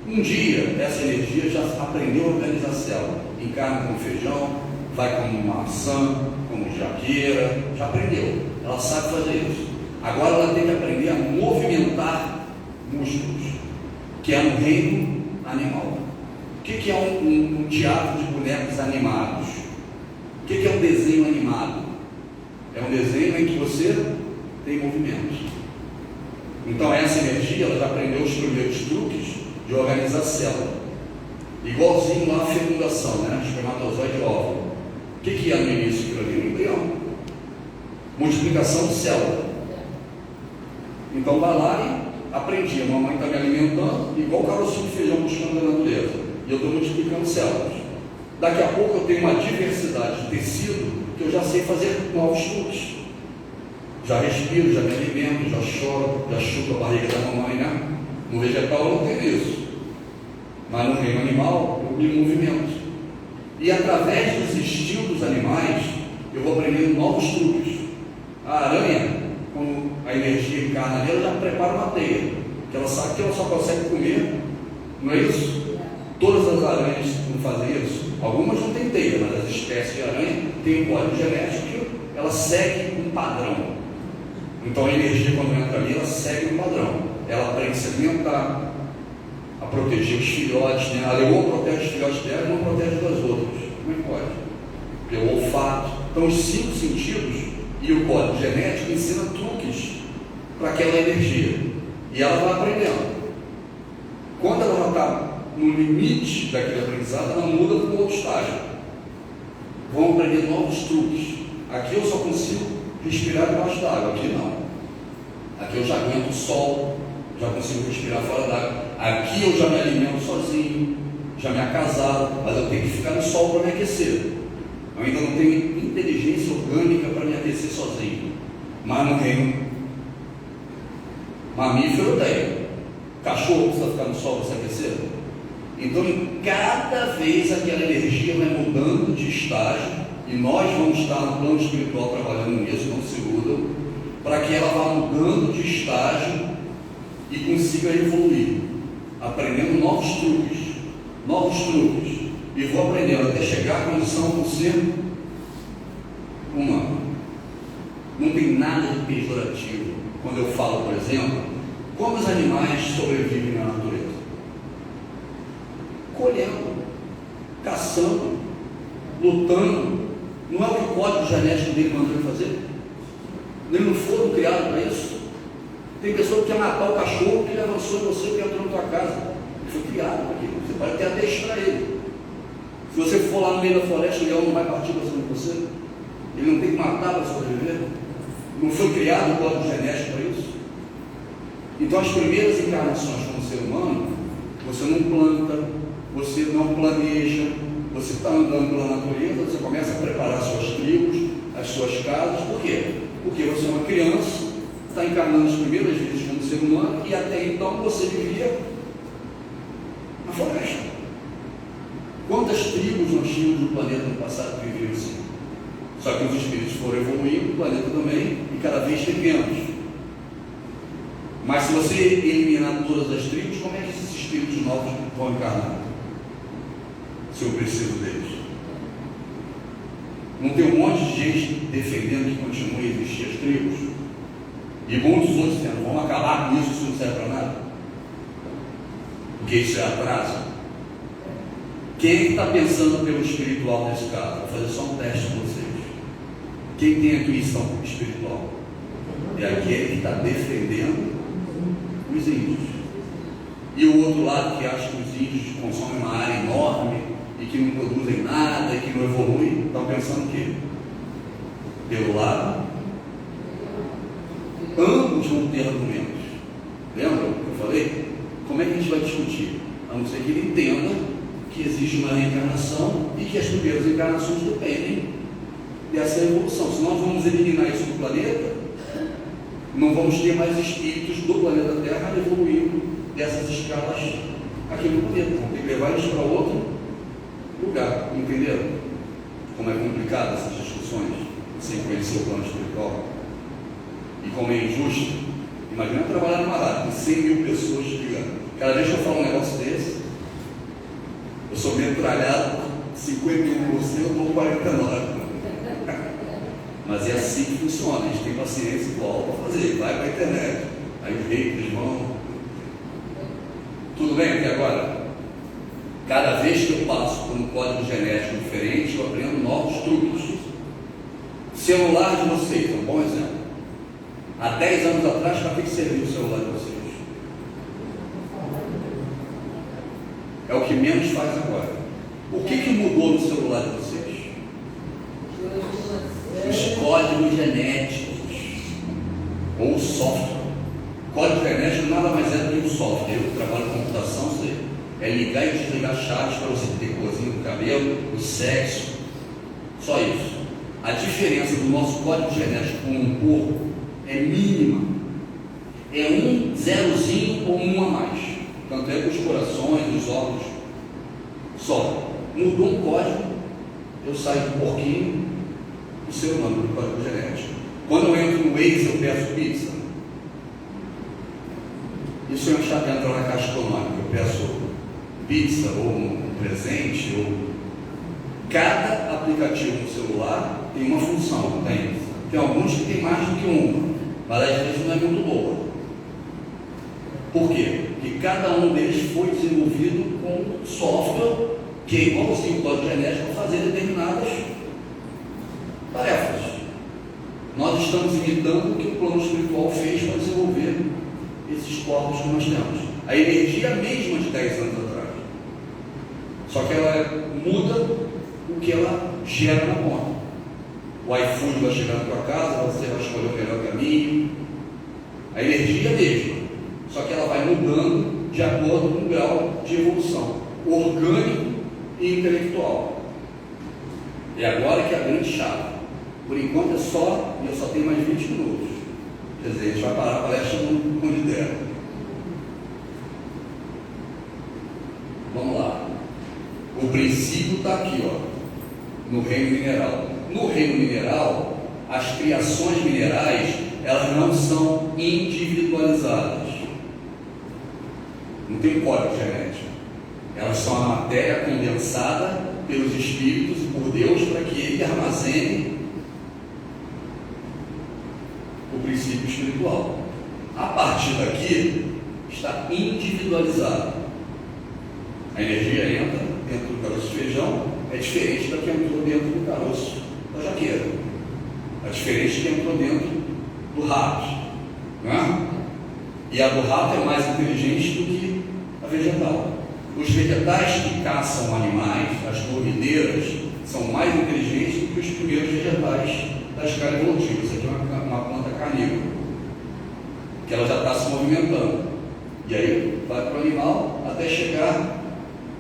Um dia essa energia já aprendeu a organizar a célula. Encarna como feijão, vai como maçã, como jaqueira, já aprendeu. Ela sabe fazer isso. Agora ela tem que aprender a movimentar músculos, que é no reino animal. O que é um teatro de bonecos animados? O que é um desenho animado? É um desenho em que você tem movimento. Então essa energia ela já aprendeu os primeiros truques de organizar a célula. Igualzinho lá a fecundação, espermatozoide e óvulo. O que é no início aquilo ali? Um embrião. multiplicação de célula. Então vai lá e aprendi, a mamãe está me alimentando, igual o carocinho de feijão buscando na natureza, e eu estou multiplicando células. Daqui a pouco eu tenho uma diversidade de tecido que eu já sei fazer novos truques. Já respiro, já me alimento, já choro, já chupo a barriga da mamãe, né? No vegetal eu não tenho isso, mas no reino animal eu me movimento. E através dos instintos animais, eu vou aprendendo novos truques. A aranha, quando a energia encarna nela, já prepara uma teia, que ela sabe que ela só consegue comer, não é isso? Todas as aranhas não fazem isso. Algumas não têm teia, mas as espécies de aranha têm um código genético que ela segue um padrão. Então a energia, quando entra ali, ela segue um padrão. Ela aprende a se alimentar, a proteger os filhotes, né? A leoa protege os filhotes dela e não protege das outras. Como é que pode? Pelo olfato. Então os 5 sentidos e o código genético ensina truques para aquela energia. E ela vai aprendendo. Quando ela já está no limite daquele aprendizado, ela muda para um outro estágio. Vão aprender novos truques. Aqui eu só consigo respirar debaixo d'água, aqui não. Aqui eu já aguento o sol, já consigo respirar fora d'água. Aqui eu já me alimento sozinho, já me acasalo, mas eu tenho que ficar no sol para me aquecer. Eu ainda não tenho inteligência orgânica para me aquecer sozinho. Mas no reino mamífero eu tenho. Cachorro precisa ficar no sol para se aquecer. Então, em cada vez aquela energia vai mudando de estágio, e nós vamos estar no plano espiritual trabalhando nisso, não se iludam, para que ela vá mudando de estágio e consiga evoluir, aprendendo novos truques, e vou aprendendo até chegar à condição de ser humano. Não tem nada de pejorativo quando eu falo, por exemplo, como os animais sobrevivem na natureza. Colhendo, caçando, lutando. Não é o que o código genético dele mandou ele fazer? Eles não foram criados para isso. Tem pessoa que quer matar o cachorro que ele avançou em você, que entrou na tua casa. Ele foi criado para aquilo. Você pode até deixar ele. Se você for lá no meio da floresta, o leão não vai partir para cima de você. Ele não tem que matar para sobreviver. Não foi criado o código genético para isso. Então as primeiras encarnações como ser humano, você não planta, você não planeja, você está andando pela natureza, você começa a preparar suas tribos, as suas casas. Por quê? Porque você é uma criança, está encarnando as primeiras vezes como ser humano, e até então você vivia na floresta. Quantas tribos nós tínhamos no planeta no passado que viviam assim? Só que os espíritos foram evoluindo, o planeta também, e cada vez tem menos. Mas se você eliminar todas as tribos, como é que esses espíritos novos vão encarnar? Se eu preciso deles. Não tem um monte de gente defendendo que continue a existir as tribos? E muitos outros dizendo, vamos acabar com isso não serve para nada? Porque isso é atraso. Quem é que está pensando pelo espiritual nesse caso? Vou fazer só um teste com vocês. Quem tem a intuição espiritual? É aquele que está defendendo os índios. E o outro lado que acha que os índios consomem uma área enorme e que não produzem nada e que não evoluem, estão pensando o quê? Pelo lado, ambos vão ter argumentos. Lembra o que eu falei? Como é que a gente vai discutir? A não ser que ele entenda que existe uma reencarnação e que as primeiras encarnações dependem dessa evolução. Se nós vamos eliminar isso do planeta, não vamos ter mais espíritos do planeta Terra evoluindo dessas escalas aqui no planeta. Vamos ter que levar eles para outro lugar. Entenderam? Como é complicado essas discussões sem conhecer o plano espiritual e como é injusto. Imagina trabalhar numa rádio com 100 mil pessoas ligando. Cada vez que eu falo um negócio desse, eu sou metralhado 51%, eu dou 49%. Mas é assim que funciona. A gente tem paciência igual para fazer. Vai para a internet. Aí os haters vão. Tudo bem até agora? Cada vez que eu passo por um código genético diferente, eu aprendo novos truques. Celular de vocês é um bom exemplo. Há 10 anos atrás, para que serviu o celular de vocês? É o que menos faz agora. O que mudou no celular de vocês? Os códigos genéticos. software. Código genético nada mais é do que um software. Eu trabalho com computação, sei. É ligar e desligar chaves para você ter corzinho do cabelo, o sexo. Só isso. A diferença do nosso código genético com um corpo é mínima. É um zerozinho ou um a mais. Tanto é que os corações, os órgãos, só. Mudou um código, eu saio do porquinho, do ser humano, do código genético. Quando eu entro no Waze, eu peço pizza. Isso eu entro na caixa econômica, eu peço pizza ou um presente. Cada aplicativo no celular tem uma função, tem alguns que tem mais do que uma, mas às vezes não é muito boa. Por quê? Porque cada um deles foi desenvolvido com software que é igualzinho ao código genético para fazer determinadas tarefas. Nós estamos imitando o que o plano espiritual fez para desenvolver esses corpos que nós temos. A energia é a mesma de 10 anos atrás, só que ela muda o que ela gera na ponta. O iFood vai chegar na tua casa, você vai escolher o melhor caminho. A energia é a mesma, só que ela vai mudando de acordo com o grau de evolução orgânico e intelectual. E agora que é a grande chave. Por enquanto é só, e eu só tenho mais 20 minutos. Quer dizer, a gente vai parar a palestra onde der. Vamos lá. O princípio está aqui, ó, no reino mineral. No reino mineral, as criações minerais, elas não são individualizadas. Não tem código genético. Elas são a matéria condensada pelos espíritos e por Deus para que ele armazene o princípio espiritual. A partir daqui está individualizado. A energia entra dentro do caroço de feijão, é diferente da que entrou dentro do caroço da jaqueira, é diferente da que entrou dentro do rato, né? E a do rato é mais inteligente do que a vegetal. Os vegetais que caçam animais, as dormideiras, são mais inteligentes do que os primeiros vegetais da escala evolutiva. Isso aqui é uma planta carnívora, que ela já está se movimentando. E aí vai para o animal até chegar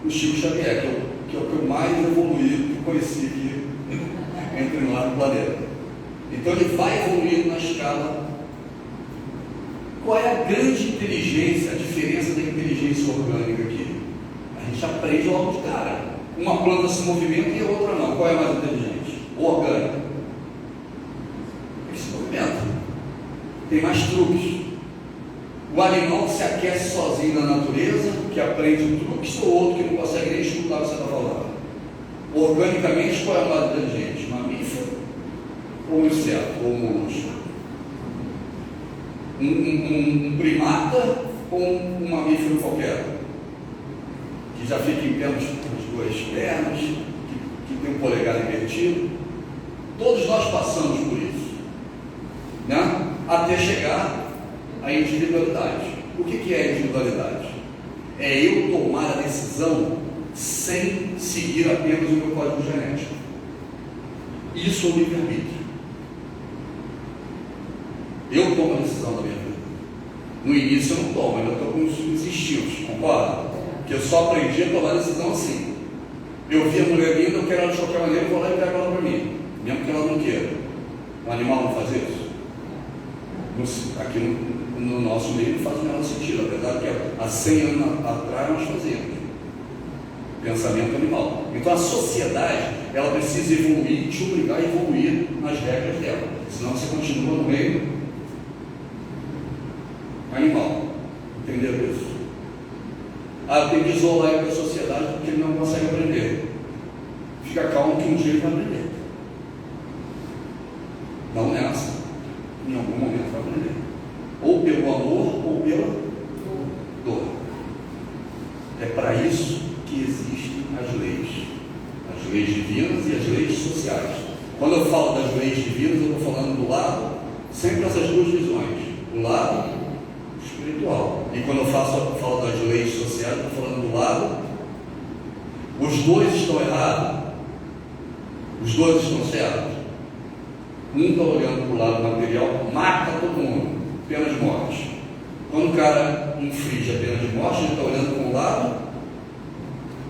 no Chico Xavier, que é o que eu mais evoluí, que conheci aqui entre nós no planeta. Então ele vai evoluindo na escala. Qual é a grande inteligência, a diferença da inteligência orgânica aqui? A gente aprende logo de cara. Uma planta se movimenta e a outra não. Qual é a mais inteligente? O orgânico. Ele se movimenta. Tem mais truques. O animal se aquece sozinho na natureza, que aprende truques, ou outro que não consegue nem escutar o que você está falando. Organicamente, qual é a mais inteligente? Mamífero ou inseto ou molusco? Um primata ou um mamífero qualquer, que já fica em pé nas duas pernas, que tem um polegar invertido. Todos nós passamos por isso, né? Até chegar à individualidade. O que é a individualidade? É eu tomar a decisão sem seguir apenas o meu código genético. Isso é o livre-arbítrio. Eu tomo a decisão da minha vida. No início eu não tomo, ainda estou com os instintos, concorda? Que eu só aprendi a tomar a decisão assim. Eu vi a mulher linda, eu quero ela de qualquer maneira, eu vou lá e pego ela para mim, mesmo que ela não queira. O animal não faz isso? Aqui no nosso meio não faz o menor sentido, apesar que há 100 anos atrás nós fazíamos. Pensamento animal. Então a sociedade, ela precisa evoluir e te obrigar a evoluir nas regras dela, senão você continua no meio animal. Entenderam isso? Eu tenho que isolar ele da sociedade porque ele não consegue aprender. Fica calmo que um dia ele vai aprender. Não nessa. Em algum momento vai aprender. Ou pelo amor ou pela dor. É para isso que existem as leis divinas e as leis sociais. Quando eu falo das leis divinas, eu estou falando do lado, sempre essas duas visões, o lado espiritual, e quando eu falo das leis sociais, eu estou falando do lado, os dois estão errados, os dois estão certos. Um está olhando para o lado material, mata todo mundo, pena de morte. Quando o cara infringe a pena de morte, ele está olhando para um lado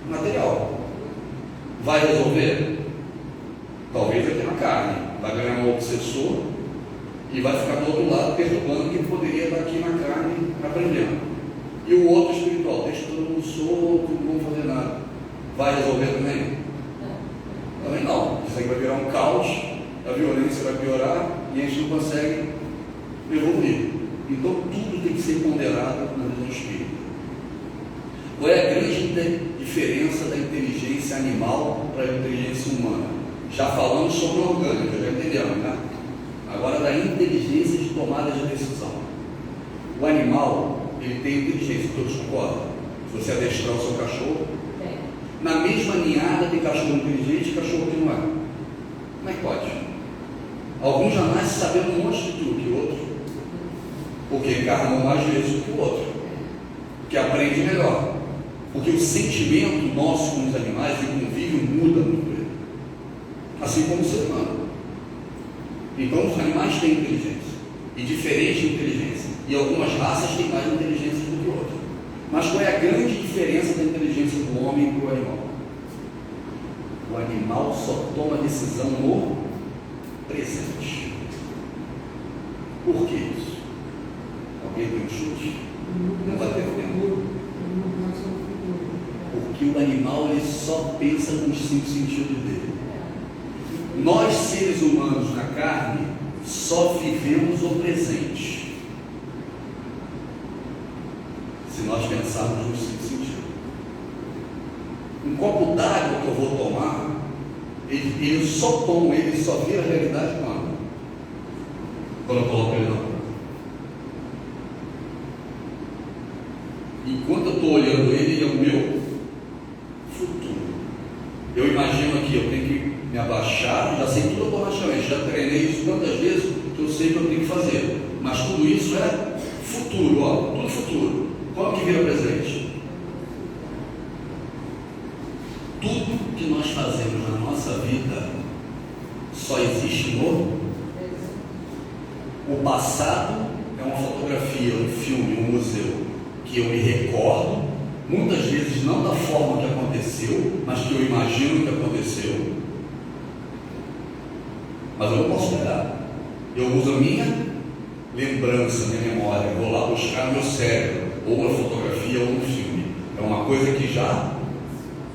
material. Vai resolver? Talvez aqui na carne. Vai ganhar um obsessor e vai ficar do outro lado perturbando quem poderia estar aqui na carne aprendendo. E o outro espiritual, deixa todo mundo solto, não vamos fazer nada. Vai resolver também? Também não. Isso aí vai virar um caos, a violência vai piorar e a gente não consegue evoluir. Então tudo tem que ser ponderado na visão espírita. Qual é a grande diferença da inteligência animal para a inteligência humana? Já falamos sobre o orgânico, já entendemos, né? Agora da inteligência de tomada de decisão. O animal, ele tem inteligência, todos concordam? Se você adestrar o seu cachorro, na mesma ninhada tem cachorro inteligente e cachorro que não é. Como é que pode? Alguns já nascem sabendo um monte de tudo que o outro, porque encarnou mais vezes do que o outro, que aprende melhor, porque o sentimento nosso com os animais e o convívio muda muito ele, assim como o ser humano. Então os animais têm inteligência, e diferente inteligência, e algumas raças têm mais inteligência do que outras. Mas qual é a grande diferença da inteligência do homem para o animal? O animal só toma decisão no presente. Por que isso? Alguém tem um chute? Não vai ter tempo. Porque o animal ele só pensa com os 5 sentidos dele. Nós, seres humanos na carne, só vivemos o presente. Se nós pensarmos nos 5 sentidos. Um copo d'água que eu vou tomar, ele só toma, ele só vira a realidade quando eu coloco ele na boca. Enquanto eu estou olhando ele, ele é o meu futuro. Eu imagino aqui, eu tenho que me abaixar, já sei tudo automaticamente, já treinei isso tantas vezes que eu sei que eu tenho que fazer. Mas tudo isso é futuro, ó, tudo futuro. Como que vira presente? Tudo que nós fazemos na nossa vida só existe no. O passado é uma fotografia, um filme, um museu, que eu me recordo, muitas vezes não da forma que aconteceu, mas que eu imagino que aconteceu. Mas eu não posso mudar. Eu uso a minha lembrança, minha memória, vou lá buscar no meu cérebro, ou na fotografia ou no filme. É uma coisa que já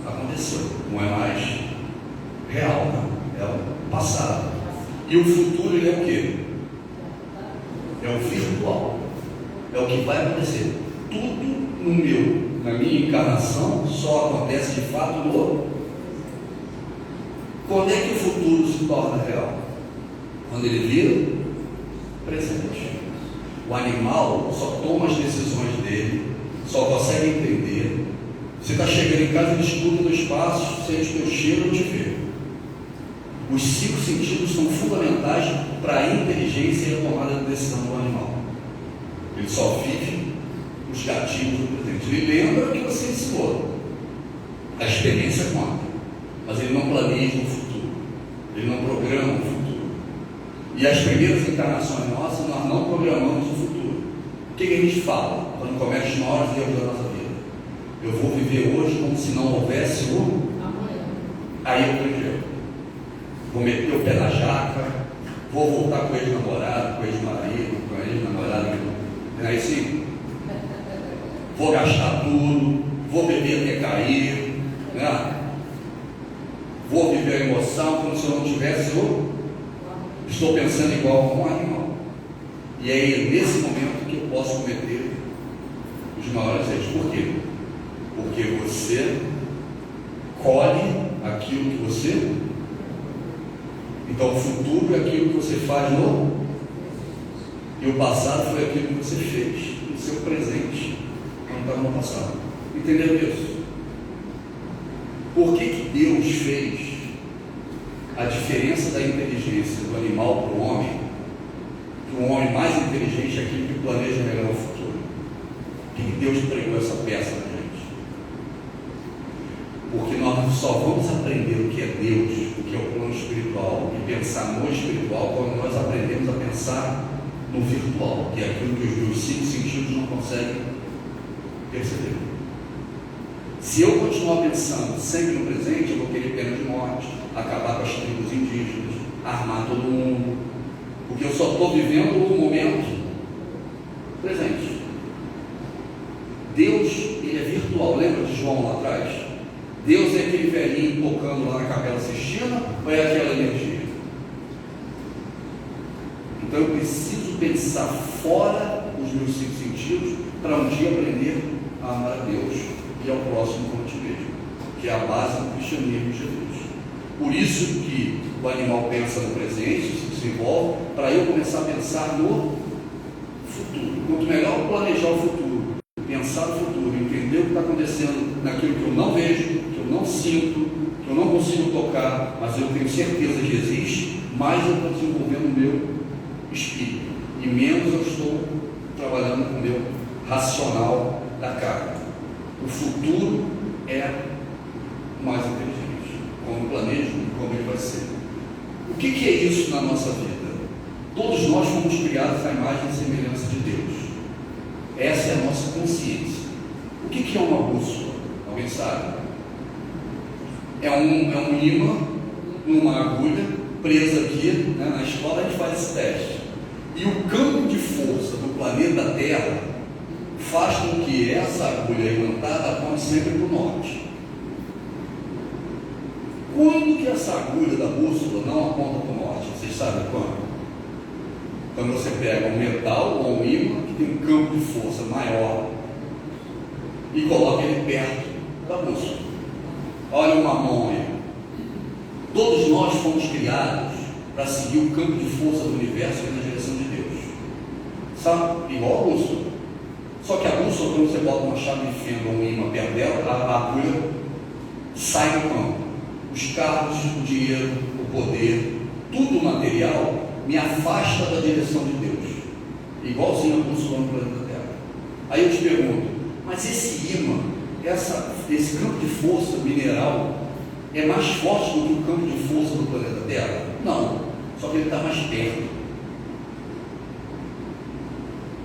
aconteceu, não é mais real, né? É o passado. E o futuro ele é o quê? É o virtual, é o que vai acontecer. Tudo na minha encarnação só acontece de fato no. Quando é que o futuro se torna real? Quando ele vira presente. O animal só toma as decisões dele, só consegue entender. Você está chegando em casa, ele escuta no espaço, sente o teu cheiro, te vê. Os 5 sentidos são fundamentais para a inteligência e a tomada de decisão do animal. Ele só vive os gatilhos do presente. Ele lembra o que você ensinou. A experiência conta. Mas ele não planeja o futuro. Ele não programa o futuro. E as primeiras encarnações nossas, nós não programamos o futuro. O que a gente fala quando comete os maiores erros da nossa vida? Eu vou viver hoje como se não houvesse o amanhã. Aí eu aprendi. Vou meter o pé na jaca, vou voltar com o ex-namorado, com o ex-marido, com a ex-namorada. Não é assim? Vou gastar tudo, vou beber até cair, né? Vou viver a emoção como se eu não tivesse estou pensando igual como um animal. E é nesse momento que eu posso cometer os maiores erros. Por quê? Porque você colhe aquilo que você. Então o futuro é aquilo que você faz no. E o passado foi aquilo que você fez no seu presente, quando estava no passado. Entenderam isso? Por que Deus fez a diferença da inteligência do animal para o homem? Que o homem mais inteligente é aquele que planeja melhor o futuro. Por que Deus pregou essa peça na gente? Porque nós só vamos aprender o que é Deus, o que é o plano espiritual, e pensar no espiritual quando nós aprendemos a pensar no virtual, que é aquilo que os meus 5 sentidos não conseguem perceber. Se eu continuar pensando sempre no presente, eu vou querer pena de morte, acabar com as tribos indígenas, armar todo mundo, porque eu só estou vivendo o momento presente. Deus, ele é virtual. Lembra de João lá atrás? Deus é aquele velhinho tocando lá na Capela Sistina, ou é aquela energia? Então eu preciso pensar fora dos meus 5 sentidos para um dia aprender a amar a Deus e ao próximo como a ti mesmo, que é a base do cristianismo de Jesus. Por isso que o animal pensa no presente, se desenvolve, para eu começar a pensar no futuro. Quanto melhor eu planejar o futuro, pensar no futuro, entender o que está acontecendo naquilo que eu não vejo, que eu não sinto, que eu não consigo tocar, mas eu tenho certeza que existe, mais eu estou desenvolvendo o meu espírito, e menos eu estou trabalhando com o meu racional da carne. O futuro é mais inteligente, como planejo e como ele vai ser. O que é isso na nossa vida? Todos nós fomos criados à imagem e semelhança de Deus. Essa é a nossa consciência. O que é uma bússola? Alguém sabe? É um imã numa agulha presa aqui, né? Na escola a gente faz esse teste. E o campo de força do planeta Terra faz com que essa agulha imantada aponte sempre para o norte. Quando que essa agulha da bússola não aponta para o norte? Vocês sabem quando? Quando você pega um metal ou um ímã que tem um campo de força maior e coloca ele perto da bússola. Olha uma mão aí. Todos nós fomos criados para seguir o campo de força do universo na direção de Deus. Sabe? Igual a bússola. Só que a bússola, quando você bota uma chave de fenda ou um ímã perto dela, a agulha sai do campo. Os carros, o dinheiro, o poder, tudo material me afasta da direção de Deus, igualzinho a bússola no planeta Terra. Aí eu te pergunto, mas esse ímã, esse campo de força mineral é mais forte do que o campo de força do planeta Terra? Não, só que ele está mais perto.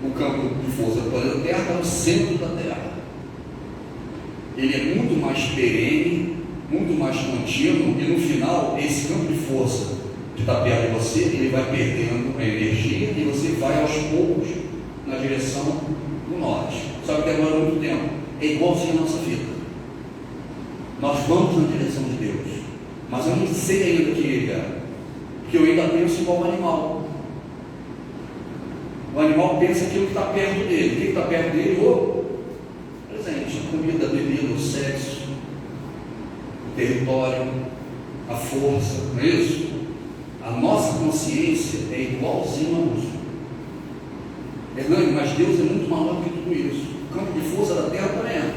O campo de força do planeta Terra está no centro da Terra. Ele é muito mais perene, muito mais contínuo, e no final, esse campo de força que está perto de você, ele vai perdendo a energia e você vai aos poucos na direção do norte. Só que demora muito tempo. É igualzinho a nossa vida. Nós vamos na direção de Deus, mas eu não sei ainda o que é, porque eu ainda penso igual o animal. O animal pensa aquilo que está perto dele. O que está perto dele? O presente, a comida, a bebida, o sexo, o território, a força, não é isso? A nossa consciência é igualzinho a bússola. Hernani, mas Deus é muito maior do que tudo isso. O campo de força da Terra também é.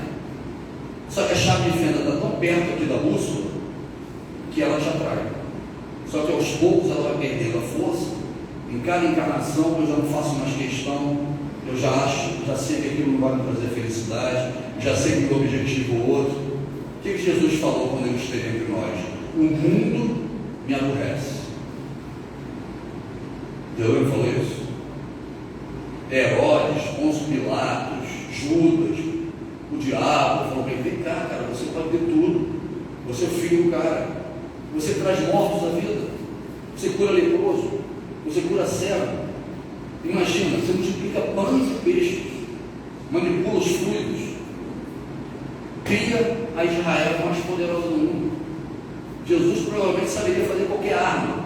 Só que a chave de fenda está tão perto aqui da bússola que ela te atrai. Só que aos poucos ela vai perdendo a força. Em cada encarnação eu já não faço mais questão, eu já sei que aquilo não vai me trazer felicidade, já sei que o meu objetivo é outro. O que Jesus falou quando ele esteve entre nós? O mundo me aborrece. Deus falou isso? Herodes, Pôncio Pilatos, Judas, o diabo falou para ele: vem cá, cara, você pode ter tudo, você é o filho do cara, você traz mortos à vida, você cura leproso, você cura cego. Imagina, você multiplica pães e peixes, manipula os fluidos, cria a Israel mais poderosa do mundo. Jesus provavelmente saberia fazer qualquer arma.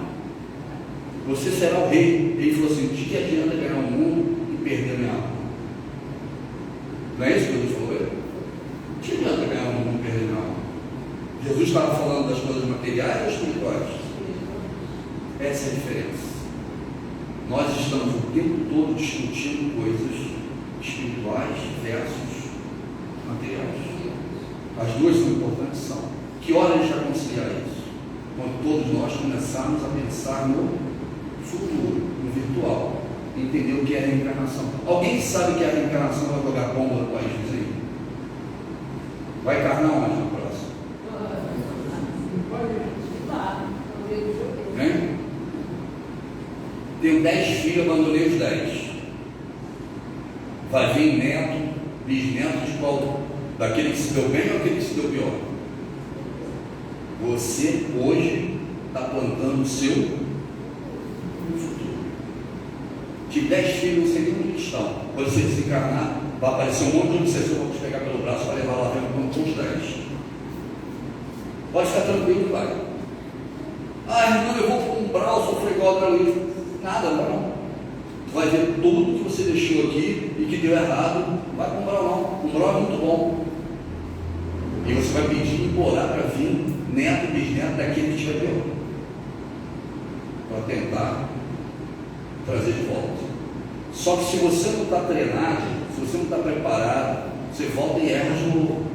Você será o rei. Ele falou assim: de que adianta ganhar o mundo e perder a minha alma? Não é isso que Jesus falou? De que adianta ganhar o mundo e perder a minha alma? Jesus estava falando das coisas materiais ou espirituais? Essa é a diferença. Nós estamos o tempo todo discutindo coisas espirituais versus materiais. As duas são importantes, são. Que hora a gente vai conciliar isso? Quando todos nós começarmos a pensar no futuro, no virtual, entender o que é a reencarnação. Alguém sabe que a reencarnação vai jogar bomba no país vizinho? Vai encarnar onde na próxima? Hein? Tenho 10 filhos, abandonei os 10. Vai vir neto, bisneto de qual? Daquele que se deu bem ou aquele que se deu pior? Você hoje está plantando o seu futuro. De 10 filhos, você nem onde estão. Quando você desencarnar, vai aparecer um monte de obsessor para te pegar pelo braço para levar lá dentro com os 10. Pode ficar tranquilo, vai. Irmão, eu vou para um umbral, sofrer igual a Luiz. Nada, não. Tu vai ver tudo que você deixou aqui e que deu errado. Vai para o umbral, não. O umbral é muito bom. E você vai pedir, implorar para vir neto e bisneto daquele que tiver pior, para tentar trazer de volta. Só que se você não está treinado, se você não está preparado, você volta e erra de novo.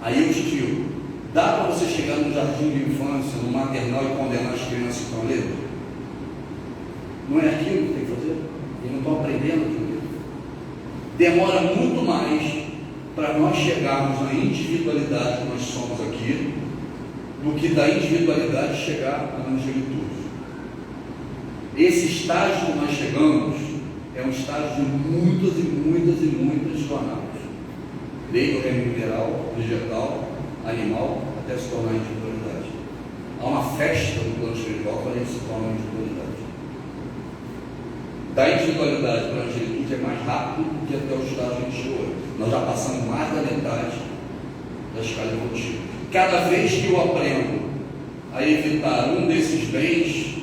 Aí eu te digo, dá para você chegar no jardim de infância, no maternal e condenar as crianças que estão ali? Não é aquilo que tem que fazer? Eles não estão aprendendo aquilo. Demora muito mais para nós chegarmos na individualidade que nós somos aqui, do que da individualidade chegar à angelitude. Esse estágio que nós chegamos é um estágio de muitas jornadas, desde o reino mineral, vegetal, animal, até se tornar individualidade. Há uma festa no plano espiritual para a gente se tornar individualidade. Da individualidade para a angelitude é mais rápido do que até o estágio que a gente chegou. Nós já passamos mais da metade da escala evolutiva. Cada vez que eu aprendo a evitar um desses bens,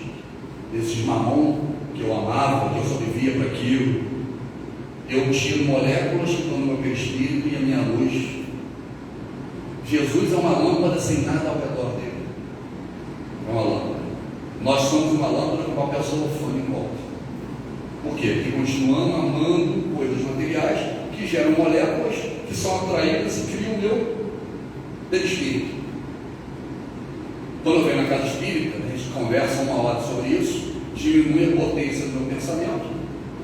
desses mamão que eu amava, que eu só vivia para aquilo, eu tiro moléculas que estão no meu perispírito e a minha luz. Jesus é uma lâmpada sem nada ao redor dele. É uma lâmpada. Nós somos uma lâmpada com papel celofane em volta. Por quê? Porque continuamos amando coisas materiais que geram moléculas que são atraídas e criam o meu perispírito. Quando eu venho na casa espírita, a gente conversa uma hora sobre isso, diminui a potência do meu pensamento,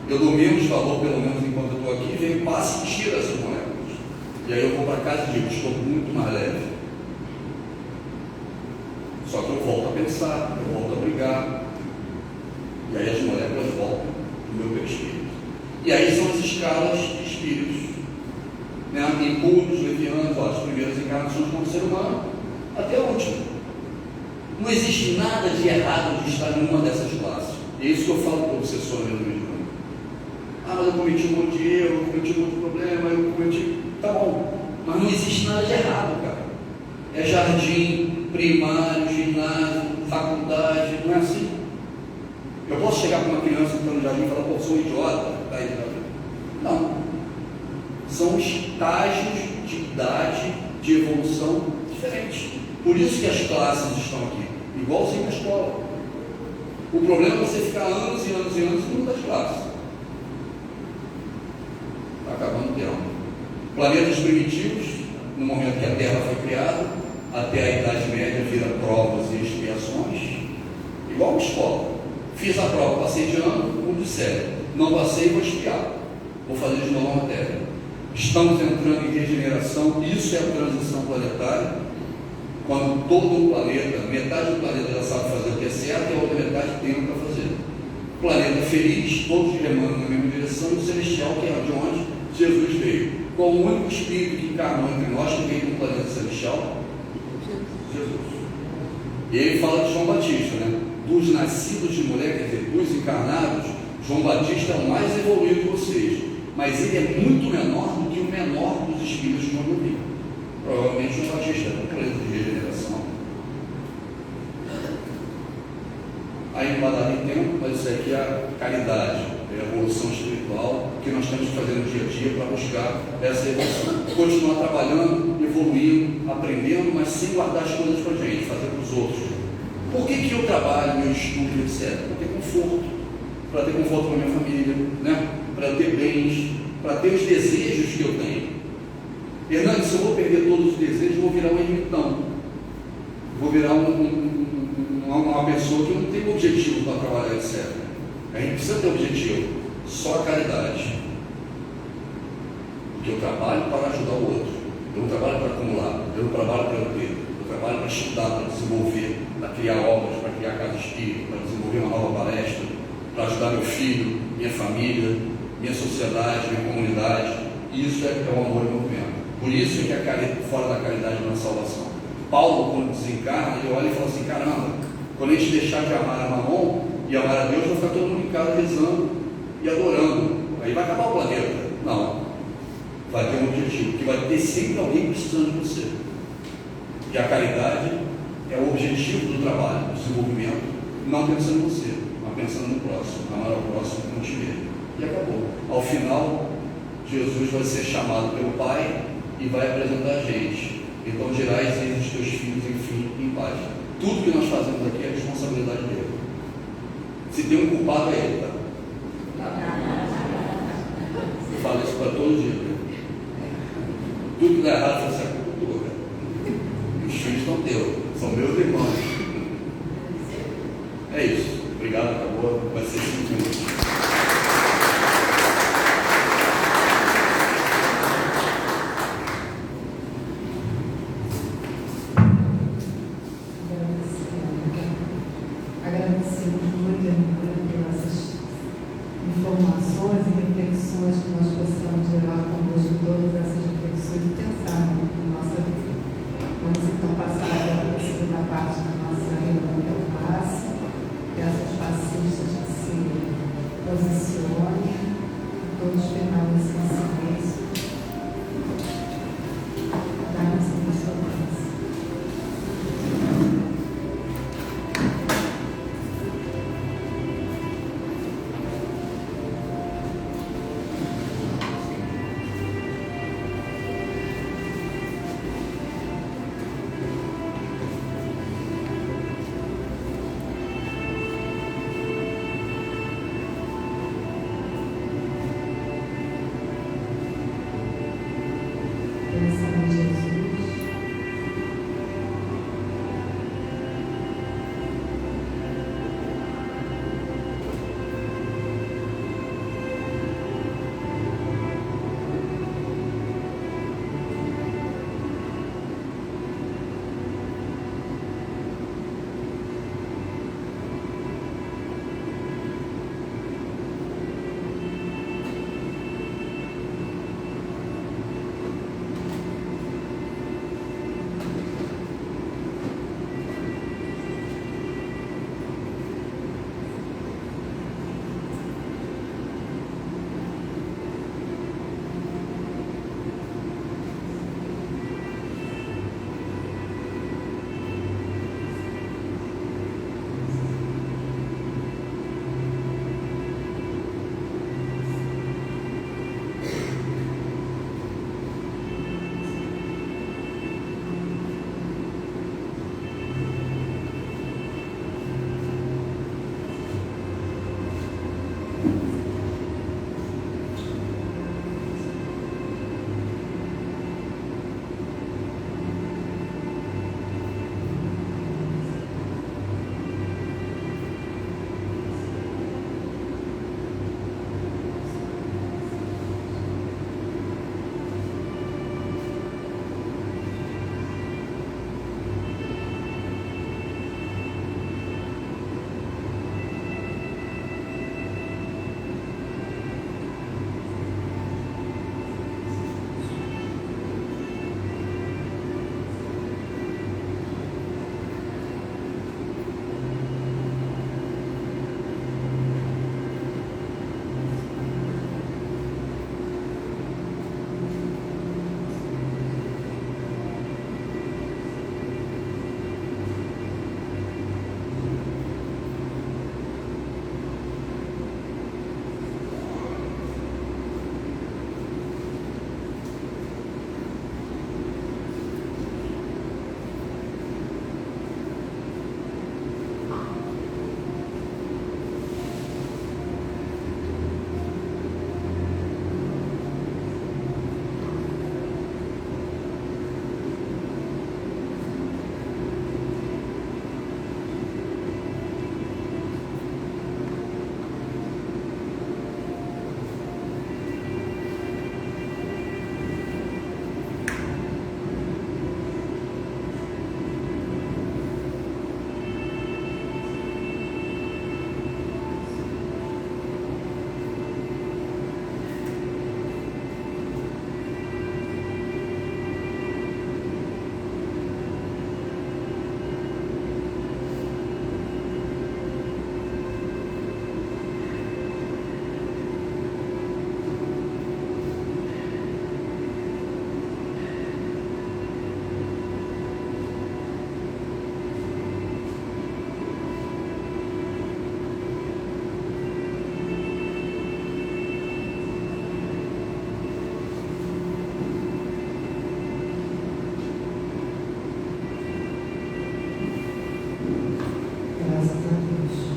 eu dou menos valor, pelo menos enquanto eu estou aqui, vem, passa e tira essas moléculas. E aí eu vou para casa e digo, estou muito mais leve. Só que eu volto a pensar, eu volto a brigar, e aí as moléculas voltam no meu perispírito. E aí são as escalas de espíritos, né? Impuros, levianos, as primeiras encarnações como ser humano, até a última. Não existe nada de errado de estar em uma dessas classes. É isso que eu falo para o obsessor mesmo. Mas eu cometi um monte de erro, eu cometi um monte de problema, eu cometi... Tá bom, mas não existe nada de errado, cara. É jardim, primário, ginásio, faculdade, não é assim. Eu posso chegar com uma criança que está no jardim e falar, pô, sou um idiota, tá aí, tá aí. Não. São estágios de idade, de evolução diferentes. Por isso que as classes estão aqui, igualzinho na escola. O problema é você ficar anos e anos e anos em uma das classes. Está acabando o tempo. Planetas primitivos, no momento que a Terra foi criada, até a Idade Média vira provas e expiações, igual a escola. Fiz a prova, passei de ano, mundo sério. Não passei, vou expiar. Vou fazer de novo a matéria. Estamos entrando em regeneração, isso é a transição planetária. Quando todo o planeta, metade do planeta já sabe fazer o que é certo e a outra metade tem para fazer. Planeta feliz, todos remando na mesma direção, e o celestial, que é de onde Jesus veio. Qual o único espírito que encarnou entre nós que veio do planeta celestial? Jesus. E ele fala de João Batista, né? Dos nascidos de mulher, quer dizer, dos encarnados, João Batista é o mais evoluído de vocês, mas ele é muito menor do que o menor dos espíritos que eu vi. Provavelmente João Batista é um planeta de regeneração. Aí não vai dar nem tempo, mas isso aqui é a caridade, é a evolução espiritual que nós temos que fazer no dia a dia para buscar essa evolução. Continuar trabalhando, evoluindo, aprendendo, mas sem guardar as coisas para a gente, fazer para os outros. Por que eu trabalho, meu estudo, etc? Para ter conforto, para ter conforto para a minha família, né? Para eu ter bens, para ter os desejos que eu tenho. Hernandes, se eu vou perder todos os desejos, eu vou virar um ermitão. Vou virar uma pessoa que não tem objetivo para trabalhar, etc. A gente precisa ter objetivo, só a caridade. Porque eu trabalho para ajudar o outro. Eu não trabalho para acumular, eu não trabalho para ter. Eu trabalho para estudar, para desenvolver, para criar obras, para criar casa espírita, para desenvolver uma nova palestra. para ajudar meu filho, minha família, minha sociedade, minha comunidade. Isso é o amor em movimento. Por isso é que fora da caridade não é salvação. Paulo, quando desencarna, ele olha e fala assim: caramba, quando a gente deixar de amar a Mamon e amar a Deus, vai ficar todo mundo em casa rezando e adorando. Aí vai acabar o planeta. Não. Vai ter um objetivo, que vai ter sempre alguém precisando de você. E a caridade é o objetivo do trabalho, do desenvolvimento, não pensando em você, mas pensando no próximo, amar ao próximo como te vê. E acabou. Ao final, Jesus vai ser chamado pelo Pai e vai apresentar a gente. Então dirás eis os teus filhos, enfim, em paz. Tudo que nós fazemos aqui é responsabilidade dele. Se tem um culpado, é ele, tá? Eu falo isso para todo dia. Né? Tudo que dá errado, você é culpa tua. Os filhos são teus, são meus irmãos. É isso. Obrigado, acabou. Vai ser 5 minutos. Agradecemos muito, irmã, pelas informações e reflexões que nós possamos levar conosco todas essas reflexões e pensar na nossa vida. Vamos então passar agora para a segunda parte da nossa reunião, que é o passe. Essas passistas que se posicionem, todos permaneçam em silêncio. Dá-nos a sua bênção. graças a Deus.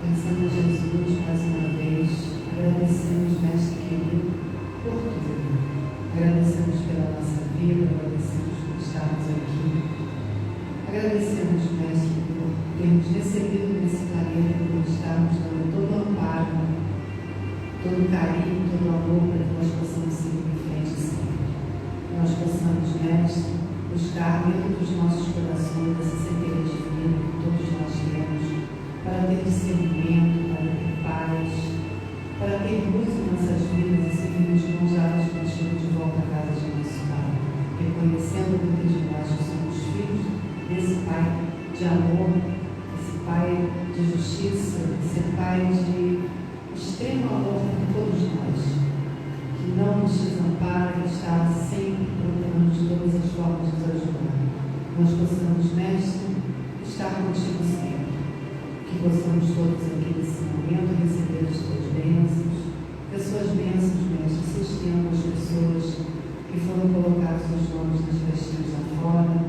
Pensando em Jesus mais uma vez, agradecemos, Mestre querido, por tudo. Agradecemos pela nossa vida, agradecemos por estarmos aqui. Agradecemos, Mestre, por termos recebido nesse planeta, por estarmos dando todo o amparo, todo o carinho, todo o amor para que nós possamos seguir em frente sempre. Nós possamos, Mestre, buscar dentro dos nossos corações essa centelha divina que todos nós temos, para ter discernimento, para ter paz, para ter luz em nossas vidas e seguirmos de mãos dadas contigo de volta à casa de nosso Pai, reconhecendo dentro de nós que somos filhos desse Pai de amor, esse Pai de justiça, esse Pai de extremo amor por todos nós, que não nos desampara, que está sempre procurando de todas as formas nos ajudar. Nós possamos, Mestre, estar contigo sempre. Que possamos todos aqui nesse momento receber as tuas bênçãos, que as suas bênçãos, Mestre, se estendam às pessoas que foram colocados os nomes nas festinhas lá fora,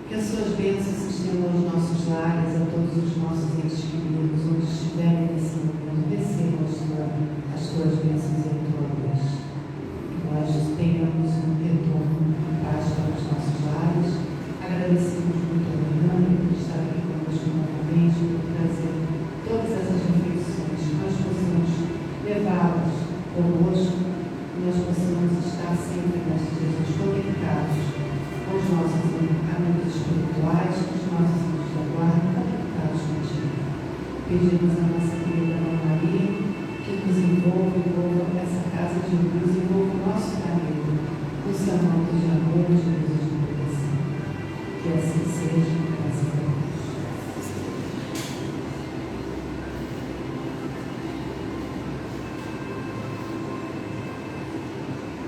que as suas bênçãos se estendam aos nossos lares, a todos os nossos entes queridos, onde estiverem nesse momento, recebam as tuas bênçãos e a tua luz. Que nós tenhamos um retorno em paz para os nossos lares. Agradecemos muito a Ana por estar aqui novamente, por trazer todas essas reflexões, que nós possamos levá-las conosco, que nós possamos estar sempre, Mestre Jesus, conectados com os nossos amigos espirituais, com os nossos amigos da guarda, conectados contigo. Pedimos a nossa querida Mãe Maria que nos envolva essa casa de luz, envolva o nosso planeta, com seu manto de amor, de luz e de proteção. Que assim seja.